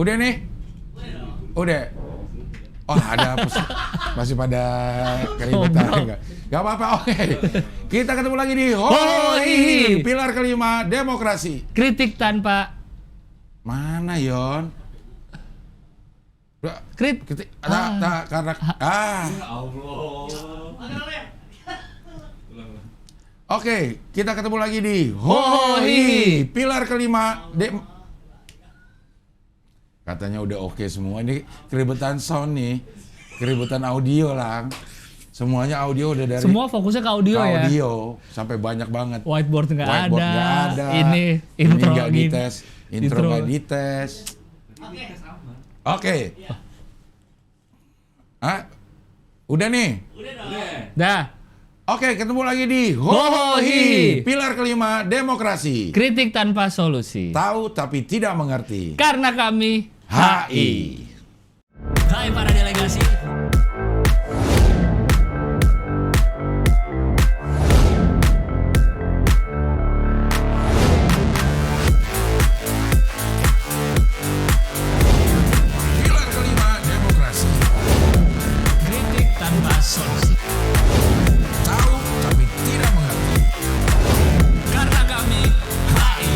Udah nih? Udah. Oh ada masih pada keributan. Gak apa-apa, oke. Kita ketemu lagi di Hoi, pilar kelima demokrasi. Kritik tanpa Mana Yon? kritik. Karena Oke, kita ketemu lagi di Hoi, pilar kelima Katanya udah oke semua. Ini keributan sound nih, keributan audio lang. Semuanya audio udah dari Semua fokusnya ke audio ya. Audio sampai banyak banget. Whiteboard nggak Whiteboard ada. nggak ada. Ini intro nggak gini. dites. Intro nggak dites. Oke. Udah nih. Dah. Oke, ketemu lagi di Hoi, pilar kelima demokrasi. Kritik tanpa solusi. Tahu tapi tidak mengerti. Karena kami HI. Hai para delegasi. Pilar kelima demokrasi. Kritik tanpa solusi. Tahu tapi tidak mengerti. Karena kami HI.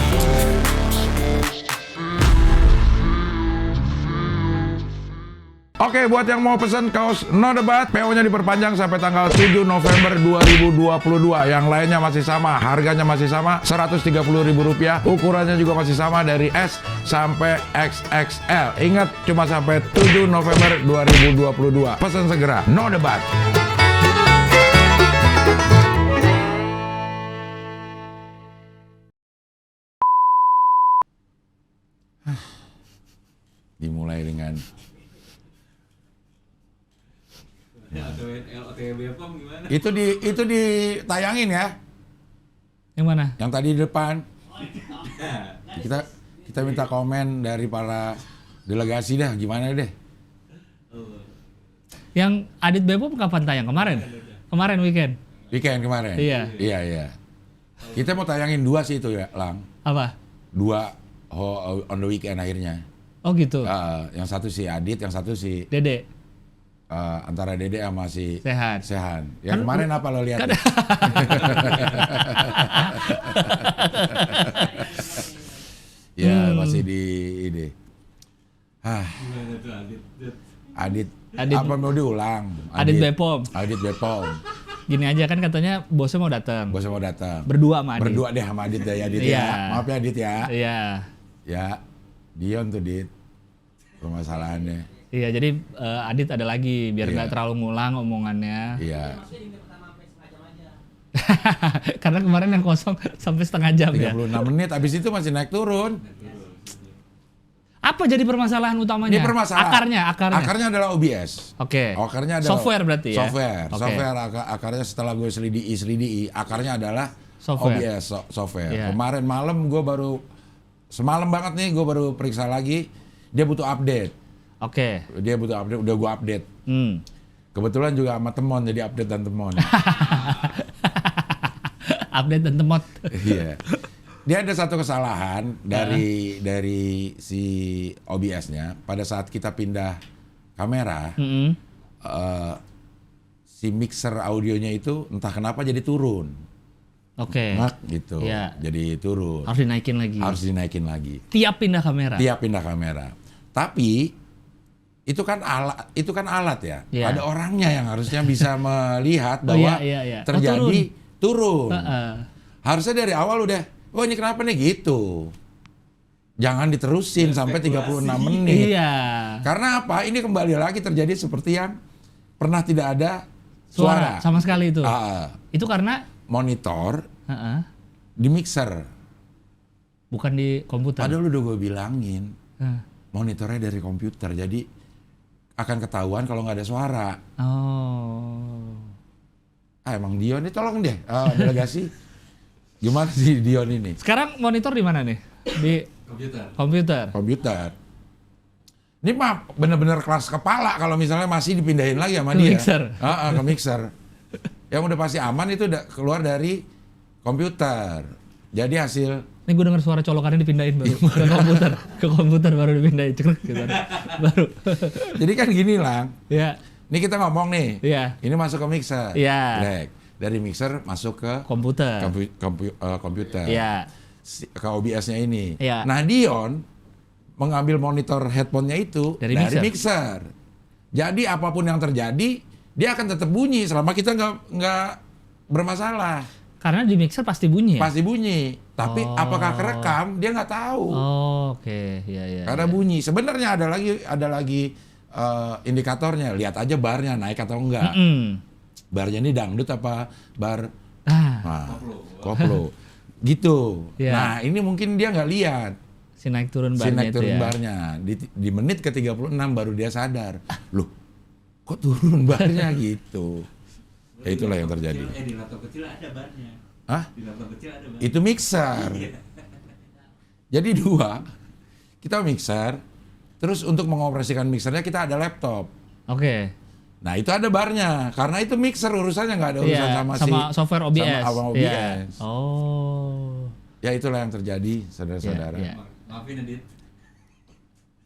Oke, buat yang mau pesan kaos No Debat, PO-nya diperpanjang sampai tanggal 7 November 2022. Yang lainnya masih sama, harganya masih sama, Rp130.000. Ukurannya juga masih sama dari S sampai XXL. Ingat, cuma sampai 7 November 2022. Pesan segera, No Debat. Dimulai dengan itu ditayangin ya. Yang mana? Yang tadi di depan. Kita minta komen dari para delegasi dah, gimana deh. Yang Adit Bepom kapan tayang? Kemarin? Kemarin weekend? Weekend kemarin. Iya. Kita mau tayangin 2 sih itu ya, Lang. Apa? 2 on the weekend akhirnya. Oh gitu? Yang satu si Adit, yang satu si Dede? antara Dede sama si Sehan. Yang kemarin apa lo lihat? Ya masih di ini. Adit. Apa mau diulang? Adit Bepom. Adit Bepom. Gini aja kan katanya bosnya mau datang. Bosnya mau datang. Berdua sama Adit. Berdua deh sama Adit ya, Adit Iya. ya. Maaf ya Adit ya. Iya. Ya, Dion tuh Dit. Permasalahannya. Iya, jadi Adit ada lagi biar Iya. nggak terlalu ngulang omongannya. Iya. Karena kemarin yang kosong sampai setengah jam ya. 36 menit, abis itu masih naik turun. Apa jadi permasalahan utamanya? Ini permasalahan. Akarnya. Akarnya adalah OBS. Oke. Akarnya adalah Software berarti ya? Software. Oke. Software akarnya setelah gue selidiki, akarnya adalah Software. OBS software. Iya. Kemarin malam semalam banget nih gue baru periksa lagi, dia butuh update. Oke. Dia butuh update, udah gue update. Kebetulan juga sama Temon, jadi update dan Temon. Update dan temot. Iya. Dia ada satu kesalahan dari si OBS-nya pada saat kita pindah kamera, si mixer audionya itu entah kenapa jadi turun. Oke. Nggak gitu. Iya. Jadi turun. Harus dinaikin lagi. Harus dinaikin lagi. Tiap pindah kamera. Tiap pindah kamera. Tapi itu kan alat ya. Iya. Ada orangnya yang harusnya bisa melihat bahwa iya. terjadi turun. Heeh. Harusnya dari awal udah, oh ini kenapa nih gitu. Jangan diterusin sampai 36 menit. Iya. Karena apa? Ini kembali lagi terjadi seperti yang pernah tidak ada suara. Sama sekali itu. Itu karena Monitor di mixer. bukan di komputer. Padahal udah gue bilangin, monitornya dari komputer. Jadi akan ketahuan kalau nggak ada suara. Oh. Emang Dion ini tolong deh, delegasi. Gimana sih Dion ini? Sekarang monitor di mana nih? Di komputer. Komputer. Ini mah bener-bener kelas kepala kalau misalnya masih dipindahin lagi sama dia. Mixer. Ke mixer. Yang udah pasti aman itu udah keluar dari komputer. Jadi hasil Ini gue denger suara colokannya dipindahin baru ke komputer baru dipindahin cekrek gitu. Baru. jadi kan gini Lang. Ya, Ini kita ngomong nih. Iya. Ini masuk ke mixer. Iya. Black. Dari mixer masuk ke komputer. komputer. Iya. Ke OBS-nya ini. Iya. Nah, Dion mengambil monitor headphone-nya itu Dari mixer. Jadi apapun yang terjadi, dia akan tetap bunyi selama kita nggak bermasalah. Karena di mixer pasti bunyi ya? Pasti bunyi. Tapi apakah kerekam dia nggak tahu. Oh, oke. Iya. Karena bunyi. Sebenarnya ada lagi indikatornya. Lihat aja barnya naik atau enggak. Barnya ini dangdut apa bar koplo. Gitu. Iya. Nah, ini mungkin dia nggak lihat. Si naik turun Si barnya naik itu turun ya. barnya. Di menit ke 36 baru dia sadar. Loh, kok turun barnya gitu. Ya itulah yang terjadi. Di laptop kecil ada barnya. Hah? Di laptop kecil ada barnya. Itu mixer. Jadi dua, kita mixer. Terus untuk mengoperasikan mixernya kita ada laptop. Oke. Nah itu ada barnya. Karena itu mixer urusannya nggak ada urusan Iya, sama software OBS. sama OBS. Iya. Oh. Ya itulah yang terjadi, saudara-saudara. Iya. Maafin Adit.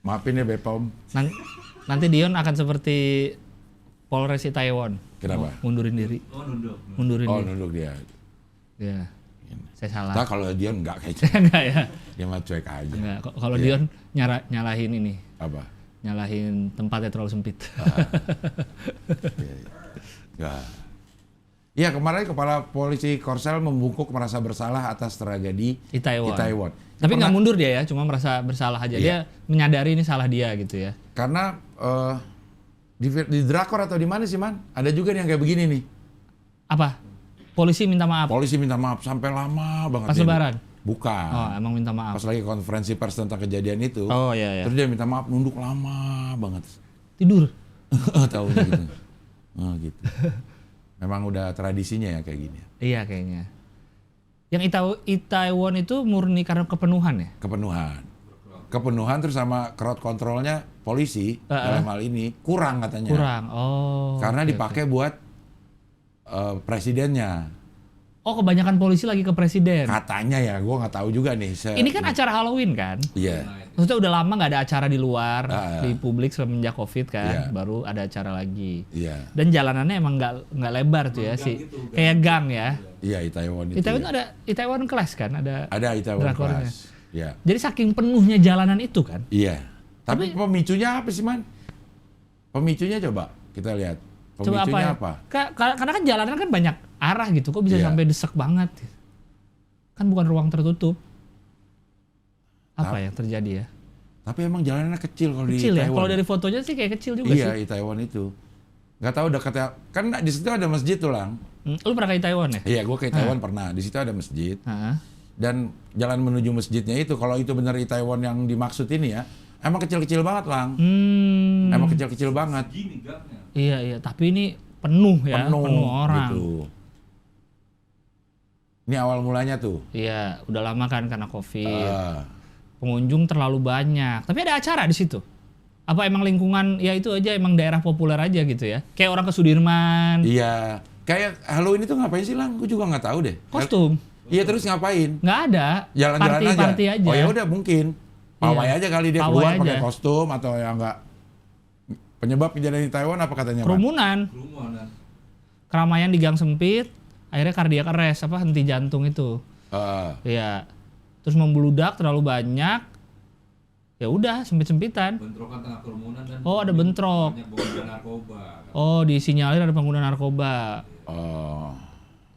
Maafin ya Bepom. Nanti Dion akan seperti Polres Itaewon. Kenapa? Mundurin diri. Oh, nunduk. Mundurin Oh diri. nunduk dia. Iya. Saya salah. Nah kalau dia nggak kayak gitu. Enggak ya. Dia mah cuek aja. Enggak. Kalau Iya. Dion nyalahin ini. Apa? Nyalahin tempatnya terlalu sempit. Enggak. Iya kemarin Kepala Polisi Korsel membungkuk merasa bersalah atas tragedi Itaewon. Tapi nggak Pernah- mundur dia ya, cuma merasa bersalah aja. Iya. Dia menyadari ini salah dia gitu ya. Karena di drakor atau di mana sih Man? Ada juga yang kayak begini nih. Apa? Polisi minta maaf Polisi minta maaf sampai lama banget. pas dia. lebaran. Bukan. Oh, emang minta maaf. Pas lagi konferensi pers tentang kejadian itu. Oh iya. Terus dia minta maaf nunduk lama banget. Tidur. Tahunya gitu. Oh, gitu. Memang udah tradisinya ya kayak gini. Iya kayaknya. Yang Itaewon itu murni karena kepenuhan ya? Kepenuhan terus sama crowd controlnya polisi dalam hal ini kurang katanya. Kurang. Oh. Karena oke, dipakai buat presidennya. Oh, kebanyakan polisi lagi ke presiden. Katanya ya, gue nggak tahu juga nih. Ini kan acara Halloween kan? Iya. Maksudnya udah lama nggak ada acara di luar Ah. di publik semenjak COVID kan, Iya. baru ada acara lagi. Iya. Dan jalanannya emang nggak lebar tuh ya Gang sih, gitu, gang. kayak gang ya. Iya, Itaewon itu. Itaewon ya. ada Itaewon Class kan, ada. Ada Itaewon drakornya. Class. Iya. Jadi saking penuhnya jalanan itu kan. Iya. Tapi pemicunya apa sih, Man? Pemicunya coba kita lihat. Coba Pemicunya apa? apa? Karena kan jalanan kan banyak arah gitu, kok bisa Iya. sampai desek banget? Kan bukan ruang tertutup. Apa yang terjadi ya? Tapi emang jalanannya kecil kalau di Kecil ya. Itaewon. Kalau dari fotonya sih kayak kecil juga Iya, sih. Itaewon itu. Nggak tahu dekatnya. Kan di situ ada masjid tuh, Lang. Lu pernah ke Itaewon ya? Iya, gue ke Itaewon pernah. Di situ ada masjid. Heeh. Dan jalan menuju masjidnya itu, kalau itu benar Itaewon yang dimaksud ini ya, emang kecil-kecil banget, Lang. Emang kecil-kecil banget. Gini gangnya. Iya. Tapi ini penuh ya, penuh orang. Gitu. Ini awal mulanya tuh. Iya, udah lama kan karena COVID. Ah, Pengunjung terlalu banyak. Tapi ada acara di situ. Apa emang lingkungan ya itu aja emang daerah populer aja gitu ya? Kayak orang ke Sudirman, iya. Kayak Halloween itu ngapain sih, Lang? Gue juga nggak tahu deh. kostum. Iya, terus ngapain? Nggak ada. Jalan-jalan aja. Party aja. Oh ya udah mungkin. Pawai Iya. aja kali dia Pawai keluar aja. pakai kostum atau yang enggak. Penyebab kejadian di Taiwan apa katanya, Pak? Kerumunan, Kerumunan. keramaian di gang sempit, akhirnya cardiac arrest, apa henti jantung itu. Iya. Terus membludak terlalu banyak. Ya udah, sempit-sempitan. Bentrokan tengah kerumunan dan Oh, ada bentrok. banyak pengguna narkoba. Oh, disinyalir ada pengguna narkoba. Oh,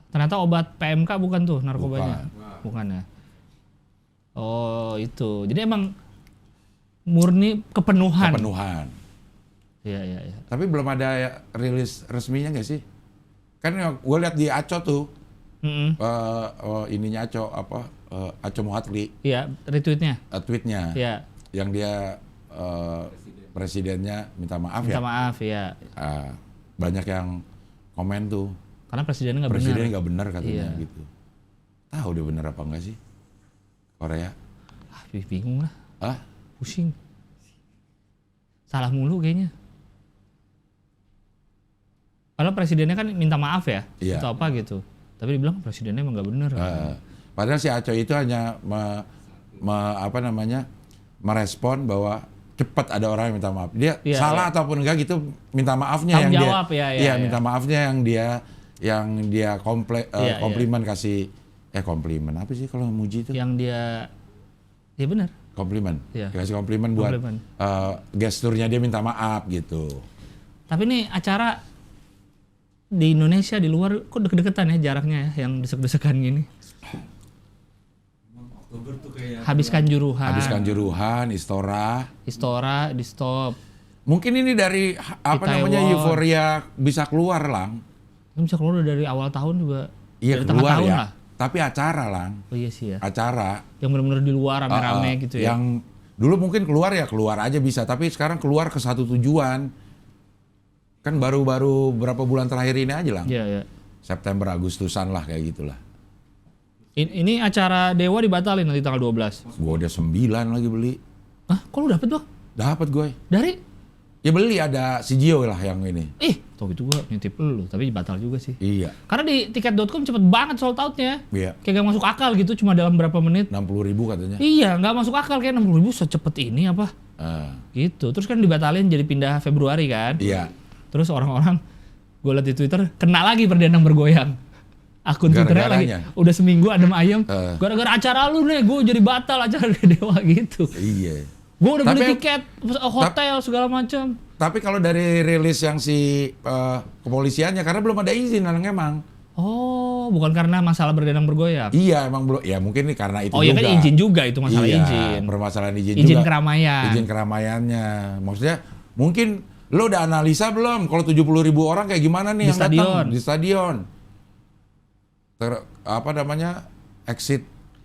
Ternyata obat PMK bukan tuh narkobanya. Bukan. Bukan ya. Oh, itu. Jadi emang murni kepenuhan. kepenuhan. Iya. Tapi belum ada rilis resminya nggak sih? Kan gue lihat di Aco tuh, Mm-mm. ininya Aco Aco Muhatli, Iya, retweetnya. tweetnya, Iya, yang dia presidennya minta maaf minta ya. maaf ya. Banyak yang komen tuh, Karena presidennya nggak benar. presiden nggak benar katanya Iya. gitu. Tahu dia benar apa enggak sih? Korea? Ah, bingung lah, Ah, pusing. Salah mulu kayaknya. Padahal presidennya kan minta maaf ya, Iya. atau apa gitu. Tapi dibilang presidennya emang nggak benar. Padahal si Acoy itu hanya merespon bahwa cepat ada orang yang minta maaf. Dia Iya, salah iya. ataupun enggak gitu, minta maafnya Tanggung yang jawab, dia, iya, minta maafnya yang dia Iya, komplimen kasih komplimen apa sih kalau muji itu? Yang dia, ya benar. Komplimen, Iya. kasih komplimen buat Komplimen. gesturnya dia minta maaf gitu. Tapi nih acara di Indonesia di luar kok deket-deketan ya jaraknya ya, yang desek-desekan gini. Emang Oktober tuh kayak Habiskan Juruhan, Habis Kanjuruhan, Istora. Istora di stop. Mungkin ini dari Itaewon. euforia bisa keluar lang. Kan bisa keluar dari awal tahun juga. Iya dari tengah keluar tahun ya. lah. Tapi acara lang, Oh iya sih ya. acara. Yang benar-benar di luar rame-rame gitu ya. Yang dulu mungkin keluar aja bisa, tapi sekarang keluar ke satu tujuan. Kan baru-baru berapa bulan terakhir ini aja lang. Iya, iya. September Agustusan lah kayak gitulah. Ini acara Dewa dibatalin nanti tanggal 12. Gua udah 9 lagi beli. Hah? Kok lu dapet Bang? Dapat gue. Dari? Ya beli ada si Gio lah yang ini. Tau gitu gua nitip lu, tapi batal juga sih. Iya. Karena di tiket.com cepet banget sold out-nya. Iya. Kayak gak masuk akal gitu, cuma dalam berapa menit. 60.000 katanya. Iya, nggak masuk akal kayak 60.000 secepat ini apa? Gitu. Terus kan dibatalin jadi pindah Februari kan? Iya. Terus orang-orang gue liat di Twitter kena lagi berdendang bergoyang. Akun Twitternya lagi Gara-garanya? udah seminggu adem ayem. Gara-gara acara lu nih, gue jadi batal acara Dewa gitu. Iya. Gue udah beli Tapi- tiket, hotel segala macam. Tapi kalau dari rilis yang si kepolisiannya karena belum ada izin emang. Oh, bukan karena masalah berdendang bergoyang. Iya, emang belum. Ya mungkin ini karena itu Oh juga. iya kan izin juga itu masalah Iya, izin. permasalahan izin Izin juga. keramaian. Izin keramaiannya. Maksudnya mungkin lo udah analisa belum kalau 70.000 orang kayak gimana nih Di yang datang stadion. di stadion?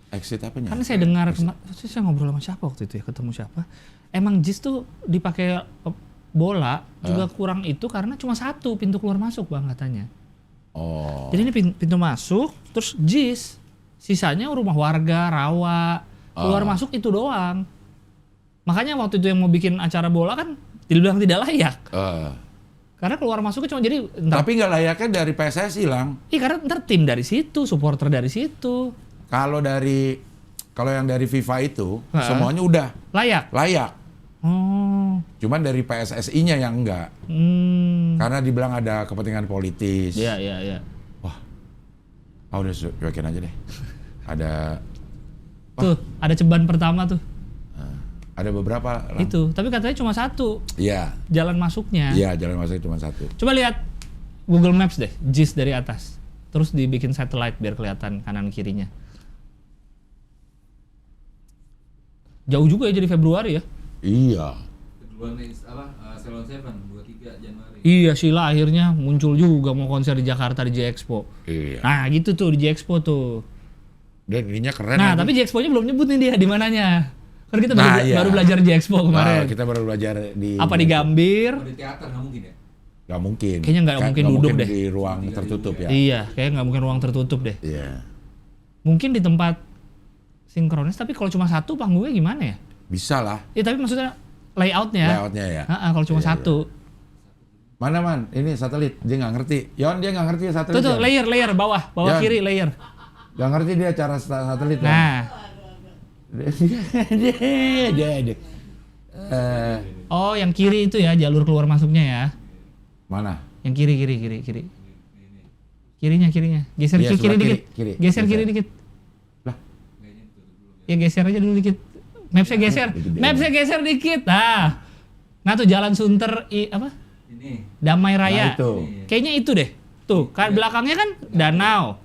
Exit apanya? Kan saya dengar saya ngobrol sama siapa waktu itu ya, ketemu siapa. Emang JIS tuh dipakai bola juga kurang itu karena cuma satu pintu keluar masuk Bang katanya. Oh. Jadi ini pintu masuk, terus JIS, sisanya rumah warga, rawa, keluar masuk itu doang. Makanya waktu itu yang mau bikin acara bola kan dibilang tidak layak. Karena keluar masuknya cuma jadi Tapi nggak layaknya dari PSSI lang. karena ntar tim dari situ, supporter dari situ. Kalau yang dari FIFA itu Heeh. semuanya udah Layak. layak. Oh. Cuman dari PSSI-nya yang enggak. Karena dibilang ada kepentingan politis. Iya, iya, iya. Udah cuekin aja deh. Ada Tuh, ada ceban pertama tuh. ada beberapa lang. Itu, tapi katanya cuma satu Iya. jalan masuknya. Iya, jalan masuk cuma satu. Coba lihat Google Maps deh, JIS dari atas. Terus dibikin satellite biar kelihatan kanan kirinya. Jauh juga ya jadi Februari ya. Iya. kedua nih Salon 7 23 Januari. Iya, Sheila akhirnya muncul juga mau konser di Jakarta di J-Expo. Iya. Nah, gitu tuh di J-Expo tuh. Dan ininya keren. Nah, lagi. tapi J-Expo-nya belum nyebut nih dia di mananya. Kan kita Nah, iya. baru belajar J-Expo kemarin. Kita baru belajar di Apa di Gambir? Oh, di teater nggak mungkin ya? Nggak mungkin. Kayaknya nggak mungkin duduk deh. Di ruang tertutup ya. Iya, kayaknya nggak mungkin ruang tertutup deh. Iya. Mungkin di tempat sinkronis, tapi kalau cuma satu panggungnya gimana ya? Bisa lah Ya tapi maksudnya layoutnya. layoutnya ya. Kalau cuma Iya, satu. Mana man? Ini satelit. Dia nggak ngerti. Yon dia nggak ngerti satelit. Tuh Yon. layer bawah Yan. kiri layer. Nggak ngerti dia cara satelit. Yon. Nah, dia. oh yang kiri itu ya jalur keluar masuknya ya. Mana? Yang kiri. Kirinya. Geser Iya, kiri sebelah dikit. kiri. Geser Geser. kiri dikit. Lah. Ya geser aja dulu dikit. Mapsnya geser. Mapsnya geser dikit. Nah tuh jalan Sunter apa? Ini Damai Raya. Nah, itu. Kayaknya itu deh. Tuh, kan belakangnya kan danau.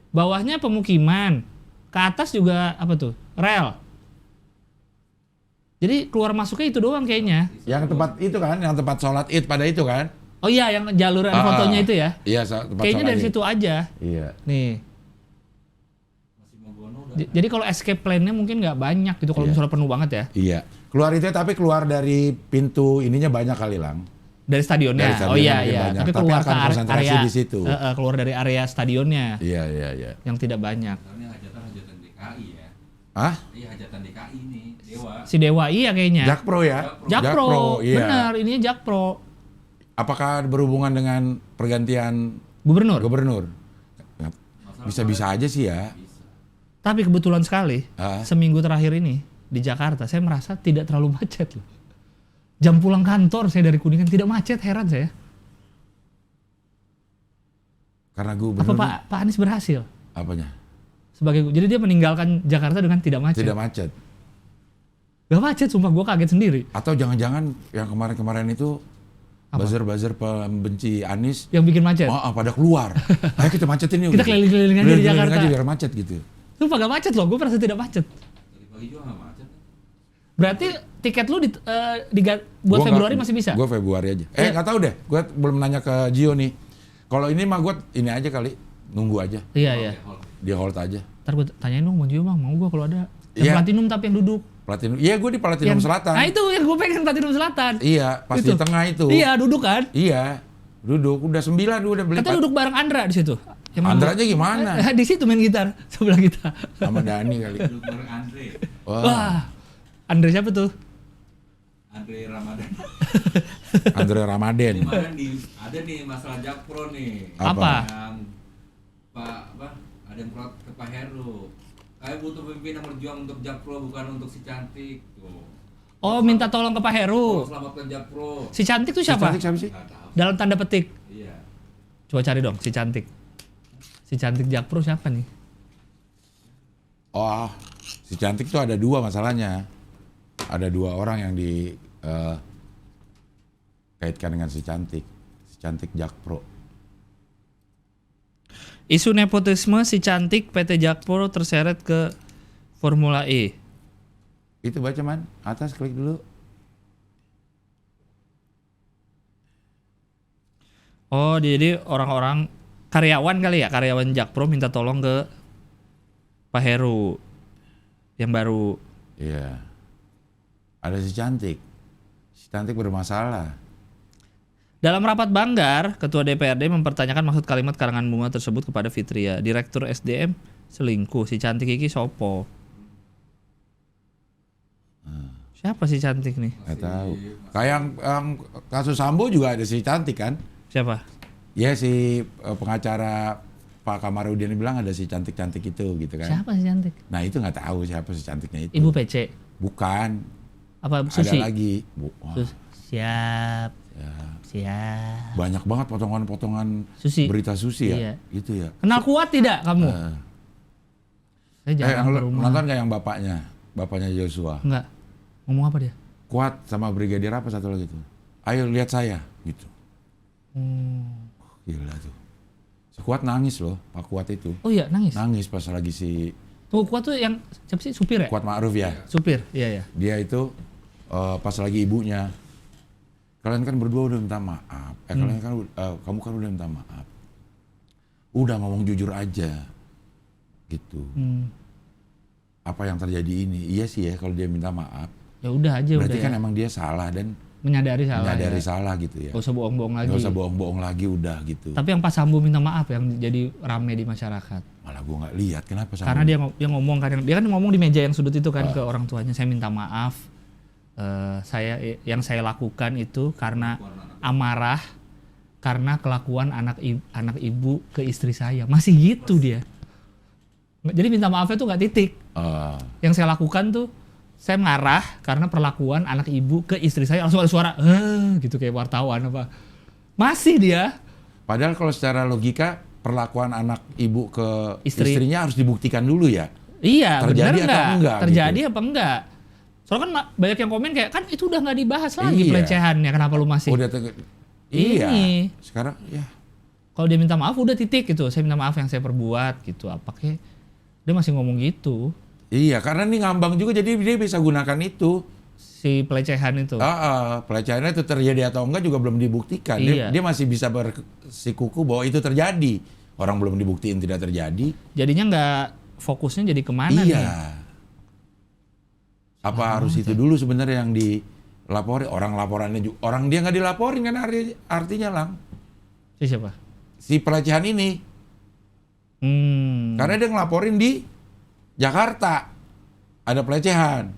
Bawahnya pemukiman. Ke atas juga apa tuh? Rel. Jadi keluar masuknya itu doang kayaknya. Yang tempat itu kan, yang tempat sholat Id pada itu kan? Oh iya, yang jalur ada fotonya itu ya. Iya, tempat Kayaknya sholat dari Id. situ aja. Iya. Nih. masih Mogono udah. Jadi kalau escape plan-nya mungkin nggak banyak gitu kalau Iya. misalnya penuh banget ya. Iya. Keluar itu tapi keluar dari pintu ininya banyak kali lang. Dari stadionnya. Dari stadionnya Oh iya mungkin iya. banyak. Tapi Tapi keluar akan ke konsentrasi area di situ. keluar dari area stadionnya Iya, iya. yang tidak banyak. Karena hajatan DKI ya. Hah? Iya hajatan DKI nih, Dewa. Si Dewa iya kayaknya. Jakpro ya? Jakpro. iya. Benar, ininya Jakpro. Apakah berhubungan dengan pergantian Gubernur. gubernur? Bisa-bisa aja sih ya. Bisa. Tapi kebetulan sekali, Ah. seminggu terakhir ini di Jakarta, saya merasa tidak terlalu macet loh. Jam pulang kantor saya dari Kuningan tidak macet, heran saya. Karena Apa gubernur Pak Anies berhasil? apanya? Jadi dia meninggalkan Jakarta dengan tidak macet. Tidak macet. Gak macet, sumpah gue kaget sendiri. Atau jangan-jangan yang kemarin-kemarin itu Apa? buzzer-buzzer pembenci Anies Yang bikin macet. pada keluar. Ayo kita macetin yuk. Kita gitu. keliling-keliling aja di Keliling-keliling Jakarta. aja biar macet gitu. Sumpah gak macet loh, gue merasa tidak macet. Tadi pagi juga nggak macet. Berarti tiket lu buat Gua Februari nggak- masih bisa? Gua Februari aja. Iya. Nggak tahu deh. Gua belum nanya ke Gio nih. Kalau ini mah gua ini aja kali, nunggu aja. Iya, iya. Di hold aja. Ntar gue tanyain dong, Bang Gio bang, mau gue kalau ada. Yang Iya. platinum tapi yang duduk. Platinum. Iya, gua di Platinum Yang- Selatan. Nah itu yang gue pengen platinum selatan. Iya, pas Itu. di tengah itu. Iya, duduk kan? Iya. Duduk udah 9 udah beli. Kita duduk bareng Andra di situ. Yang Andra duduk- aja gimana? Di situ main gitar sebelah kita. Sama Dani kali. Duduk bareng Andre. Wah, Andre siapa tuh? Andre Ramadan. Andre Ramadan. Kemarin ada nih masalah Jakpro nih. Apa? Yang ada yang protes ke Pak Heru. Kayak butuh pemimpin yang berjuang untuk Jakpro bukan untuk si cantik tuh. Oh, minta tolong ke Pak Heru. Selamatkan Jakpro. Si cantik tuh Si siapa? cantik siapa sih? Nggak tahu. Dalam tanda petik. Iya. Coba cari dong si cantik. Si cantik Jakpro siapa nih? Oh, si cantik tuh ada 2 masalahnya. Ada 2 orang yang di kaitkan dengan si cantik. Si cantik Jakpro. Isu nepotisme si cantik PT Jakpro terseret ke Formula E. Itu baca man, atas klik dulu. Oh, jadi orang-orang karyawan kali ya, karyawan Jakpro minta tolong ke Pak Heru yang baru. Iya. Ada si cantik. Si cantik bermasalah. Dalam rapat Banggar, Ketua DPRD mempertanyakan maksud kalimat karangan bunga tersebut kepada Fitria. Direktur SDM selingkuh, si cantik iki sopo? Siapa si cantik nih? Nggak tahu. Kayak yang kasus Sambo juga ada si cantik kan? Siapa? Ya si pengacara Pak Kamarudin bilang ada si cantik-cantik itu gitu kan. Siapa si cantik? Nah itu nggak tahu siapa si cantiknya itu. Ibu PC. Bukan. Apa Susi? Ada lagi. Wah, Siap. ya. Siap. Banyak banget potongan-potongan Susi. berita Susi ya. Iya. Gitu ya. Kenal kuat tidak kamu? Saya yang jarang ke rumah. nonton nggak yang bapaknya Joshua? Enggak. Ngomong apa dia? Kuat sama Brigadier apa satu lagi tuh? Ayo lihat saya gitu. Gila tuh. Si Kuat nangis loh, Pak Kuat itu. Oh iya, nangis. Nangis pas lagi si Tuh kuat tuh yang siapa sih? Supir ya? Kuat Ma'ruf ya. Supir. Iya ya. Dia itu pas lagi ibunya. Kalian kan berdua udah minta maaf. Kalian kan kamu kan udah minta maaf. Udah ngomong jujur aja. Gitu. Apa yang terjadi ini? Iya sih ya kalau dia minta maaf. Ya udah aja Berarti udah. kan ya. emang dia salah dan Menyadari salah. menyadari Ya. salah gitu ya. Gak usah bohong-bohong lagi. Gak usah bohong-bohong lagi udah gitu. Tapi yang pas Sambo minta maaf yang jadi rame di masyarakat. Malah gua nggak lihat kenapa sama. Karena dia ngomong kan, dia kan ngomong di meja yang sudut itu kan ke orang tuanya, saya minta maaf. Yang saya lakukan itu karena amarah karena kelakuan anak ibu ke istri saya. Masih gitu dia. Jadi minta maafnya tuh nggak titik. Yang saya lakukan tuh saya marah karena perlakuan anak ibu ke istri saya, langsung ada suara gitu kayak wartawan apa. Masih dia. Padahal kalau secara logika perlakuan anak ibu ke Istrinya harus dibuktikan dulu ya. Iya, Terjadi benar atau enggak Terjadi gitu. apa enggak? Soalnya kan banyak yang komen kayak, kan itu udah nggak dibahas lagi Iya. pelecehannya, kenapa lu masih? Udah iya. Ini. Sekarang ya. Kalau dia minta maaf udah titik gitu, saya minta maaf yang saya perbuat gitu. Apa kayak dia masih ngomong gitu, Iya, karena ini ngambang juga jadi dia bisa gunakan itu. si pelecehan itu. Pelecehannya itu terjadi atau enggak juga belum dibuktikan. Iya. Dia masih bisa bersikuku bahwa itu terjadi. Orang belum dibuktiin tidak terjadi. Jadinya nggak fokusnya jadi kemana Iya. nih? Apa harus itu dulu sebenarnya yang dilaporin? Orang laporannya juga, orang dia nggak dilaporin kan artinya lang. Si siapa? Si pelecehan ini. Karena dia ngelaporin di Jakarta ada pelecehan,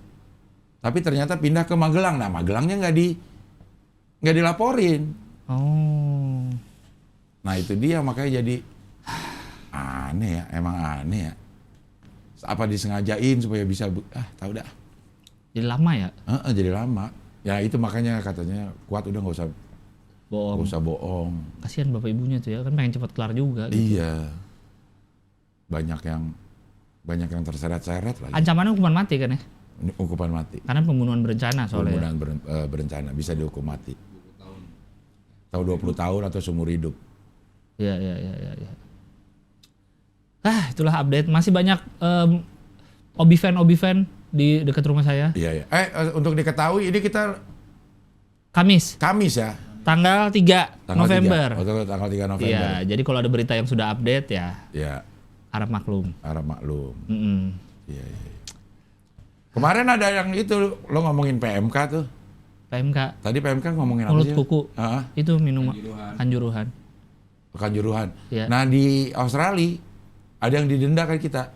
tapi ternyata pindah ke Magelang. Nah Magelangnya nggak dilaporin. Oh. Nah itu dia makanya jadi aneh ya, emang aneh ya. Apa disengajain supaya bisa tahu dah. Jadi lama ya? Jadi lama. Ya itu makanya katanya Kuat udah nggak usah bohong. Kasihan bapak ibunya tuh ya, kan pengen cepat kelar juga. Gitu. Iya. Banyak yang terseret-seret lagi. Ancamannya hukuman mati kan ya? Hukuman mati. Karena pembunuhan berencana soalnya. Pembunuhan berencana bisa dihukum mati. Tahu 20 tahun atau seumur hidup. Iya. Itulah update. Masih banyak obi-fan di dekat rumah saya. Iya. Untuk diketahui ini kita Kamis ya. tanggal 3 November. Tanggal 3 November. Iya, jadi kalau ada berita yang sudah update ya. Iya. Harap maklum. Iya. Kemarin ada yang itu lo ngomongin PMK tuh. PMK. Tadi PMK ngomongin apa Mulut sih? kuku. Itu minum kanjuruhan. Kanjuruhan. Iya. Nah di Australia ada yang didenda kan kita.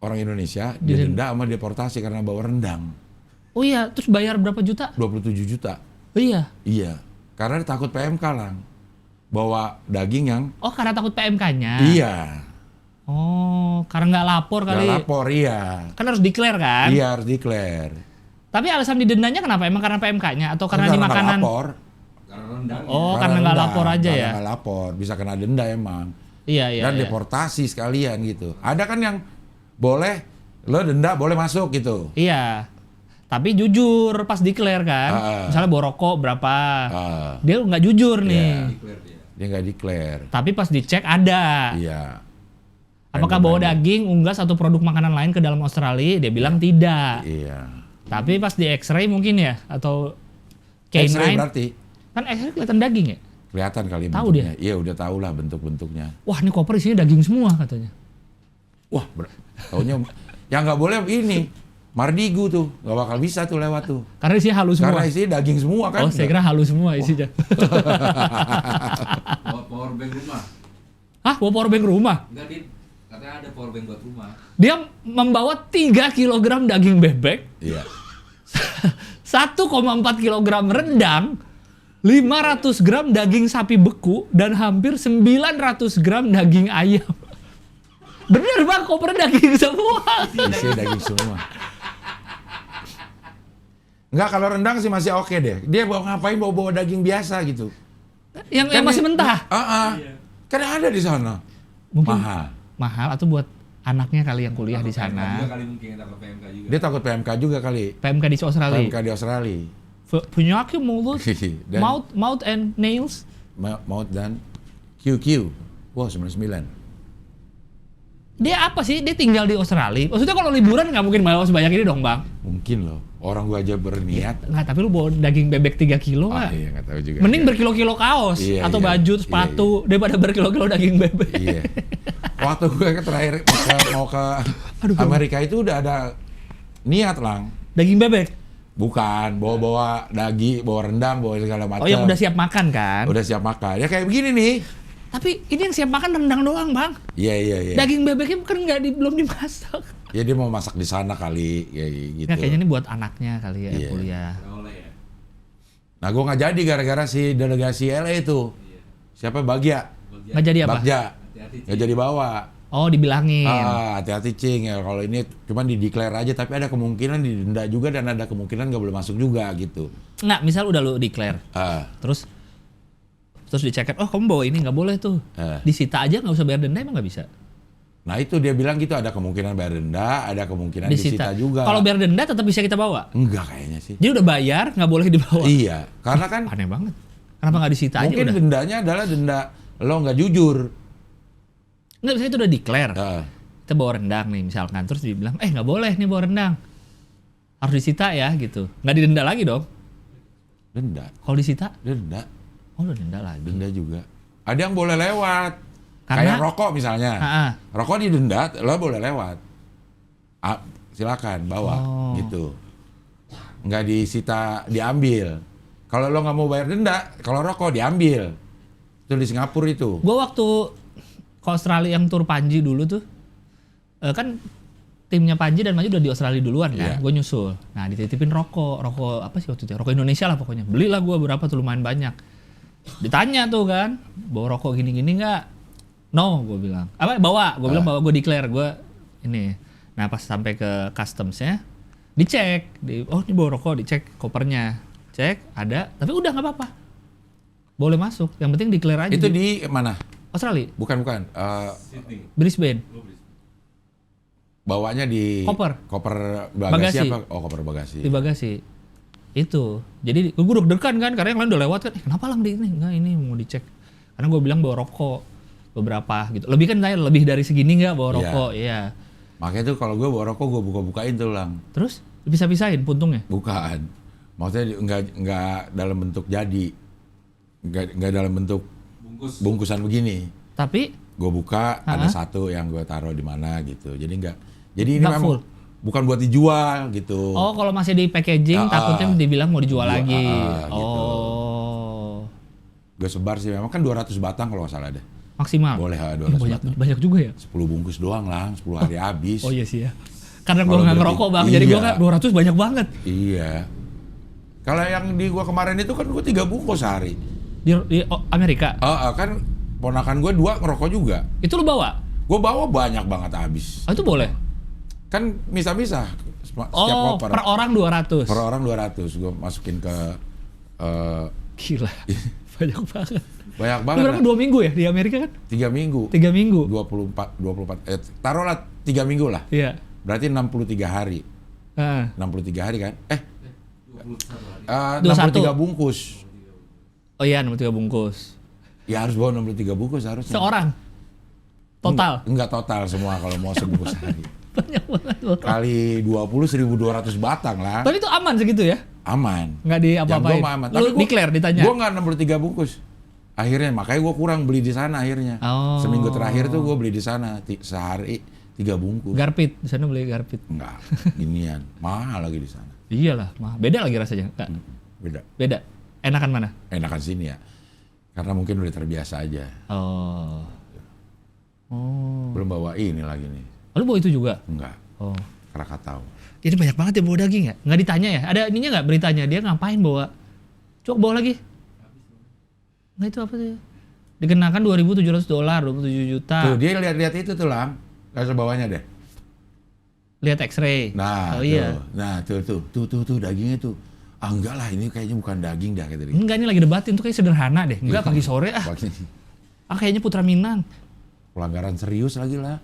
Orang Indonesia didenda sama deportasi karena bawa rendang. Oh iya, terus bayar berapa juta? 27 juta. Oh iya? Iya, karena takut PMK lang. Bawa daging yang... Oh karena takut PMK-nya? Iya. Oh, karena nggak lapor kali? Nggak lapor, iya. Kan harus declare kan? Iya, harus declare. Tapi alasan didendanya kenapa? Emang karena PMK-nya? Atau karena di makanan? Nggak lapor. Karena rendang. Oh, karena nggak lapor aja ya? Karena nggak lapor, bisa kena denda emang. Iya. Dan deportasi sekalian gitu. Ada kan yang boleh, lo denda boleh masuk gitu. Iya. Tapi jujur pas declare kan, misalnya bawa rokok berapa, dia nggak jujur nih. Dia nggak declare. Tapi pas dicek ada. Iya. Apakah bawa daging, unggas atau produk makanan lain ke dalam Australia? Dia bilang tidak. Iya. Tapi pas di X-ray mungkin ya, atau X-ray K9. berarti? Kan X-ray kelihatan daging ya? Kelihatan kali Tahu bentuknya. Iya udah tahu lah bentuk-bentuknya. Wah ini koper isinya daging semua katanya. Wah, taunya yang nggak boleh ini Mardigu tuh, nggak bakal bisa tuh lewat tuh. Karena isinya halus semua. Karena isinya daging semua kan. Oh, saya kira halus semua isinya. Bawa power bank rumah. Hah, bawa power bank rumah? Enggak, Dit. Katanya ada power bank buat rumah. Dia membawa 3 kg daging bebek. Iya. 1,4 kg rendang, 500 gram daging sapi beku, dan hampir 900 gram daging ayam. Bener bang, koper daging semua. Isinya daging semua. Enggak, kalau rendang sih masih oke deh. Dia bawa ngapain bawa daging biasa gitu. Yang masih mentah? Kan ada di sana. Mungkin mahal atau buat anaknya kali yang kuliah di sana. Juga kali mungkin takut PMK juga. Dia takut PMK juga kali. PMK di Australia. PMK di Australia. Penyakit mulut, mouth and nails. Mouth dan QQ. Wah, 99. Dia apa sih? Dia tinggal di Australia. Maksudnya kalau liburan nggak mungkin bawa sebanyak ini dong, Bang? Mungkin loh. Orang gua aja berniat. Nggak, tapi lu bawa daging bebek 3 kilo nggak? Iya, nggak tahu juga. Mending berkilo-kilo kaos atau baju, sepatu daripada berkilo-kilo daging bebek. Iya. Waktu gue terakhir mau ke Amerika itu udah ada niat lang. Daging bebek? Bukan, bawa daging, bawa rendang, bawa segala macam. Oh, yang udah siap makan kan? Udah siap makan. Ya kayak begini nih. Tapi ini yang siap makan rendang doang, Bang. Iya. Daging bebeknya kan belum dimasak. Ya dia mau masak di sana kali, ya gitu. Nggak, kayaknya ini buat anaknya kali ya, kuliah. Nah, gue nggak jadi gara-gara si delegasi LA itu. Siapa? Bagja. Nggak jadi apa? Bagja. Nggak jadi bawa. Oh, dibilangin. Hati-hati Cing ya, kalau ini cuma dideklar aja, tapi ada kemungkinan didenda juga dan ada kemungkinan nggak boleh masuk juga gitu. Nggak, misal udah lu declare, terus diceket, oh kamu bawa ini nggak boleh tuh, disita aja nggak usah bayar denda, emang nggak bisa? Nah itu dia bilang gitu, ada kemungkinan bayar denda, ada kemungkinan disita juga. Kalau bayar denda tetap bisa kita bawa? Enggak kayaknya sih. Dia udah bayar, nggak boleh dibawa? Iya, karena kan aneh banget. Kenapa nggak disita aja? Mungkin dendanya adalah denda lo nggak jujur. Nggak, misalnya itu udah declare. Kita bawa rendang nih misalkan, terus dibilang, nggak boleh nih bawa rendang. Harus disita ya gitu. Nggak didenda lagi dong? Denda. Kalau disita? Denda. Oh udah denda lagi. Denda juga. Ada yang boleh lewat. Karena, kayak rokok misalnya. Rokok didenda, lo boleh lewat. Silakan bawa gitu. Nggak disita, diambil. Kalau lo nggak mau bayar denda, kalau rokok diambil. Itu di Singapura itu. Gue waktu ke Australia yang tur Panji dulu tuh, kan timnya Panji dan Maju udah di Australia duluan kan, gue nyusul. Nah dititipin rokok apa sih waktu itu? Rokok Indonesia lah pokoknya. Belilah gue berapa tuh, lumayan banyak. Ditanya tuh kan, bawa rokok gini-gini nggak? No, gue bilang. Apa bawa? Gue bilang bawa, gue declare gue ini. Nah pas sampai ke customsnya, dicek, oh ini bawa rokok, dicek kopernya, cek ada, tapi udah nggak apa-apa, boleh masuk. Yang penting declare aja. Itu di mana? Australia. Bukan. Sydney. Brisbane. Bawanya di koper bagasi apa? Oh, koper bagasi. Di bagasi. Itu. Jadi gue deg-degan kan, karena yang lain udah lewat kan. Kenapa lang di ini? Enggak, ini mau dicek. Karena gue bilang bawa rokok beberapa gitu. Lebih kan saya lebih dari segini nggak bawa rokok, iya. Makanya tuh kalau gue bawa rokok gue buka-bukain tuh lang. Terus bisa-pisahin puntungnya? Bukan. Maksudnya nggak dalam bentuk jadi. Nggak dalam bentuk bungkusan begini. Tapi gue buka ada satu yang gue taruh di mana gitu. Jadi ini memang full. bukan buat dijual gitu. Oh, kalau masih di packaging takutnya dibilang mau dijual lagi. Gitu. Gue sebar sih memang kan 200 batang kalau nggak salah deh. Maksimal. Boleh 200 batang. Banyak juga ya? 10 bungkus doang lang, 10 hari habis. Oh iya sih ya. Karena gue Kalau nggak ngerokok bang, jadi gue nggak 200 banyak banget. Iya. Kalau yang di gue kemarin itu kan gue 3 bungkus sehari. Di Amerika? Kan ponakan gue 2 ngerokok juga. Itu lu bawa? Gue bawa banyak banget habis. Oh itu boleh? Kan misah-misah setiap koper. Per orang 200? Per orang 200 gue masukin ke... Gila, banyak banget. Banyak banget. Itu berapa 2 minggu ya di Amerika kan? 3 minggu. 3 minggu? 24. Taruhlah 3 minggu lah. Iya. Berarti 63 hari. 63 hari kan? 63 bungkus. Oh iya, 63 bungkus. Ya harus bawa 63 bungkus harusnya. Seorang? Total? Enggak total semua kalau mau sebungkus hari. Banyak banget loh. Kali 20, 1.200 batang lah. Tapi itu aman segitu ya? Aman. Nggak di apa-apain? Aman. Lu declare ditanya? Gue nggak 63 bungkus. Akhirnya, makanya gue kurang beli di sana akhirnya. Oh. Seminggu terakhir tuh gue beli di sana. Sehari 3 bungkus. Garpit, di sana beli garpit. Enggak, ginian. Mahal lagi di sana. Iyalah, beda lagi rasanya. Beda. Enakan mana? Enakan sini ya. Karena mungkin udah terbiasa aja. Oh. Belum bawa ini lagi nih. Lu bawa itu juga? Enggak. Oh. Krakatau. Jadi banyak banget yang bawa daging ya? Nggak ditanya ya? Ada ininya nggak beritanya? Dia ngapain bawa? Coba bawa lagi. Nggak itu apa sih? Dikenakan $2.700, 27 juta. Tuh dia lihat itu tuh lang. Kasih bawahnya deh. Lihat X-ray. Nah, oh, tuh. iya. Nah, tuh dagingnya tuh. Enggak lah, ini kayaknya bukan daging dah kata dia. Enggak, ini lagi debatin tuh kayak sederhana deh. Enggak, pagi sore kayaknya Putra Minang. Pelanggaran serius lagi lah.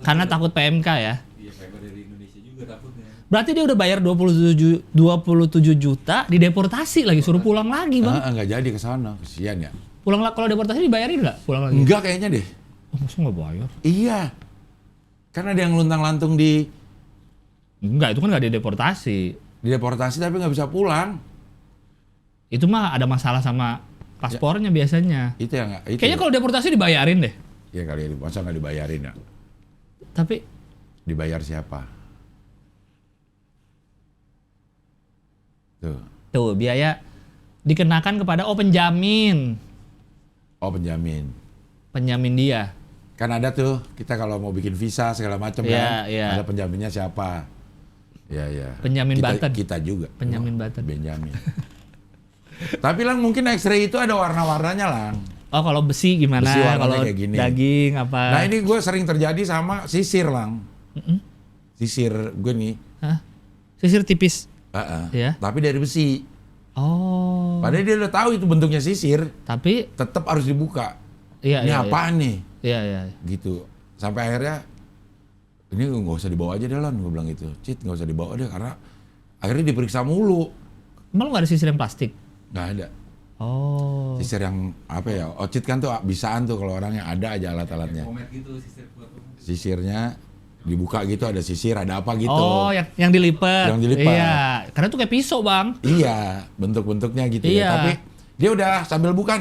Karena takut PMK ya. Iya, PMK dari Indonesia juga takutnya. Berarti dia udah bayar 27 juta, dideportasi lagi, suruh pulang lagi bang. Enggak jadi ke sana, kesian ya. Pulang kalau deportasi dibayarin nggak? Pulang lagi? Enggak kayaknya deh. Oh, masa nggak bayar? Iya. Karena ada yang luntang-lantung di... Enggak, itu kan nggak dideportasi. Dideportasi tapi nggak bisa pulang. Itu mah ada masalah sama paspornya biasanya. Itu ya nggak? Kayaknya kalau deportasi dibayarin deh. Iya kali ya, masa nggak dibayarin ya? Tapi dibayar siapa? Tuh biaya dikenakan kepada penjamin. Oh penjamin. Penjamin dia. Kan ada tuh kita kalau mau bikin visa segala macam kan, ada penjaminnya siapa? Ya. Penjamin Baten. Kita juga. Penjamin Baten. Benjamin. Tapi lang mungkin X-ray itu ada warna-warnanya lang. Oh kalau besi gimana? Besi kalau kayak gini. Daging apa? Nah ini gue sering terjadi sama sisir lang. Sisir gue nih. Hah? Sisir tipis. Ya. Tapi dari besi. Oh. Padahal dia udah tahu itu bentuknya sisir. Tapi tetap harus dibuka. Iya. Ini apaan nih? Iya. Gitu. Sampai akhirnya ini nggak usah dibawa aja deh Lon, gue bilang gitu. Cit nggak usah dibawa deh karena akhirnya diperiksa mulu. Emang lu nggak ada sisir yang plastik? Nggak ada. Oh. Sisir yang apa ya? Ocit kan tuh bisaan tuh kalau orang yang ada aja alat-alatnya. Gitu, sisirnya dibuka gitu ada sisir ada apa gitu. Oh yang dilipat. Yang dilipat. Iya. Karena tuh kayak pisau bang. Iya bentuk-bentuknya gitu iya. Ya. Tapi dia udah sambil buka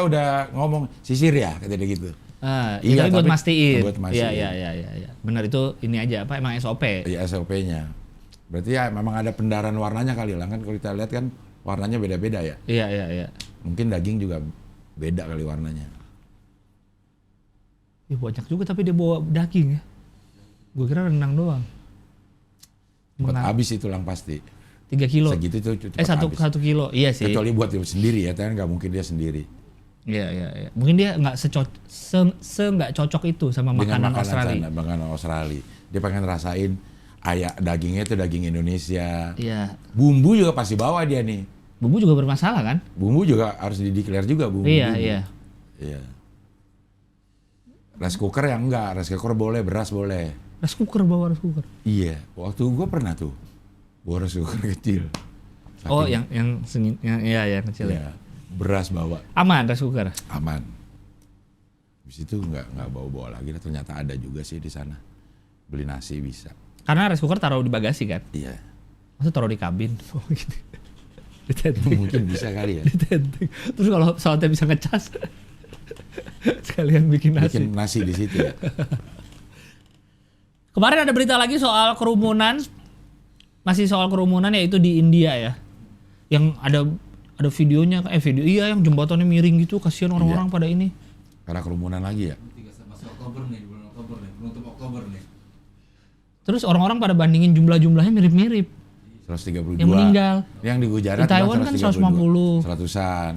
udah ngomong sisir ya kata dia gitu. Iya, tapi buat mastiin. Buat mastiin. Iya. Benar itu ini aja apa emang SOP? Iya SOP-nya. Berarti ya memang ada pendaran warnanya kali lah kan kalau kita lihat kan warnanya beda-beda ya. Iya. Mungkin daging juga beda kali warnanya. Banyak juga tapi dia bawa daging ya. Gue kira rendang doang. Buat habis itu lang pasti. 3 kilo. Segitu tuh 1 kilo. Iya sih. Kecuali buat dia sendiri ya, tapi nggak mungkin dia sendiri. Iya, iya, iya. Mungkin dia nggak nggak cocok itu sama Dengan makanan Australia. sana, makanan Australia. Dia pengen rasain dagingnya itu daging Indonesia. Iya. Bumbu juga pasti bawa dia nih. Bumbu juga bermasalah kan? Bumbu juga harus dideklar juga bumbu. Iya, iya. Iya. Rice cooker yang enggak, rice cooker boleh, beras boleh. Rice cooker, bawa rice cooker. Iya, waktu gua pernah tuh bawa rice cooker kecil. Oh, Saking- yang kecil ya. Iya, beras bawa, Aman rice cooker. aman. Habis itu nggak bawa lagi, ternyata ada juga sih di sana. Beli nasi bisa. Karena rice cooker taruh di bagasi kan? Iya. Masa taruh di kabin? Oh gitu. Ditenteng. Mungkin bisa kali ya. Ditenteng. Terus kalau pesawatnya bisa ngecas, sekalian bikin nasi. Bikin nasi di situ ya. Kemarin ada berita lagi soal kerumunan, masih soal kerumunan yaitu di India ya, yang ada videonya, yang jembatannya miring gitu, kasihan orang-orang pada ini. Karena kerumunan lagi ya. Masih Oktober nih, bulan Oktober nih, penutup Oktober nih. Terus orang-orang pada bandingin jumlahnya mirip-mirip. 132. Yang meninggal. Yang di Gujarat Di Taiwan kan 150. 100-an.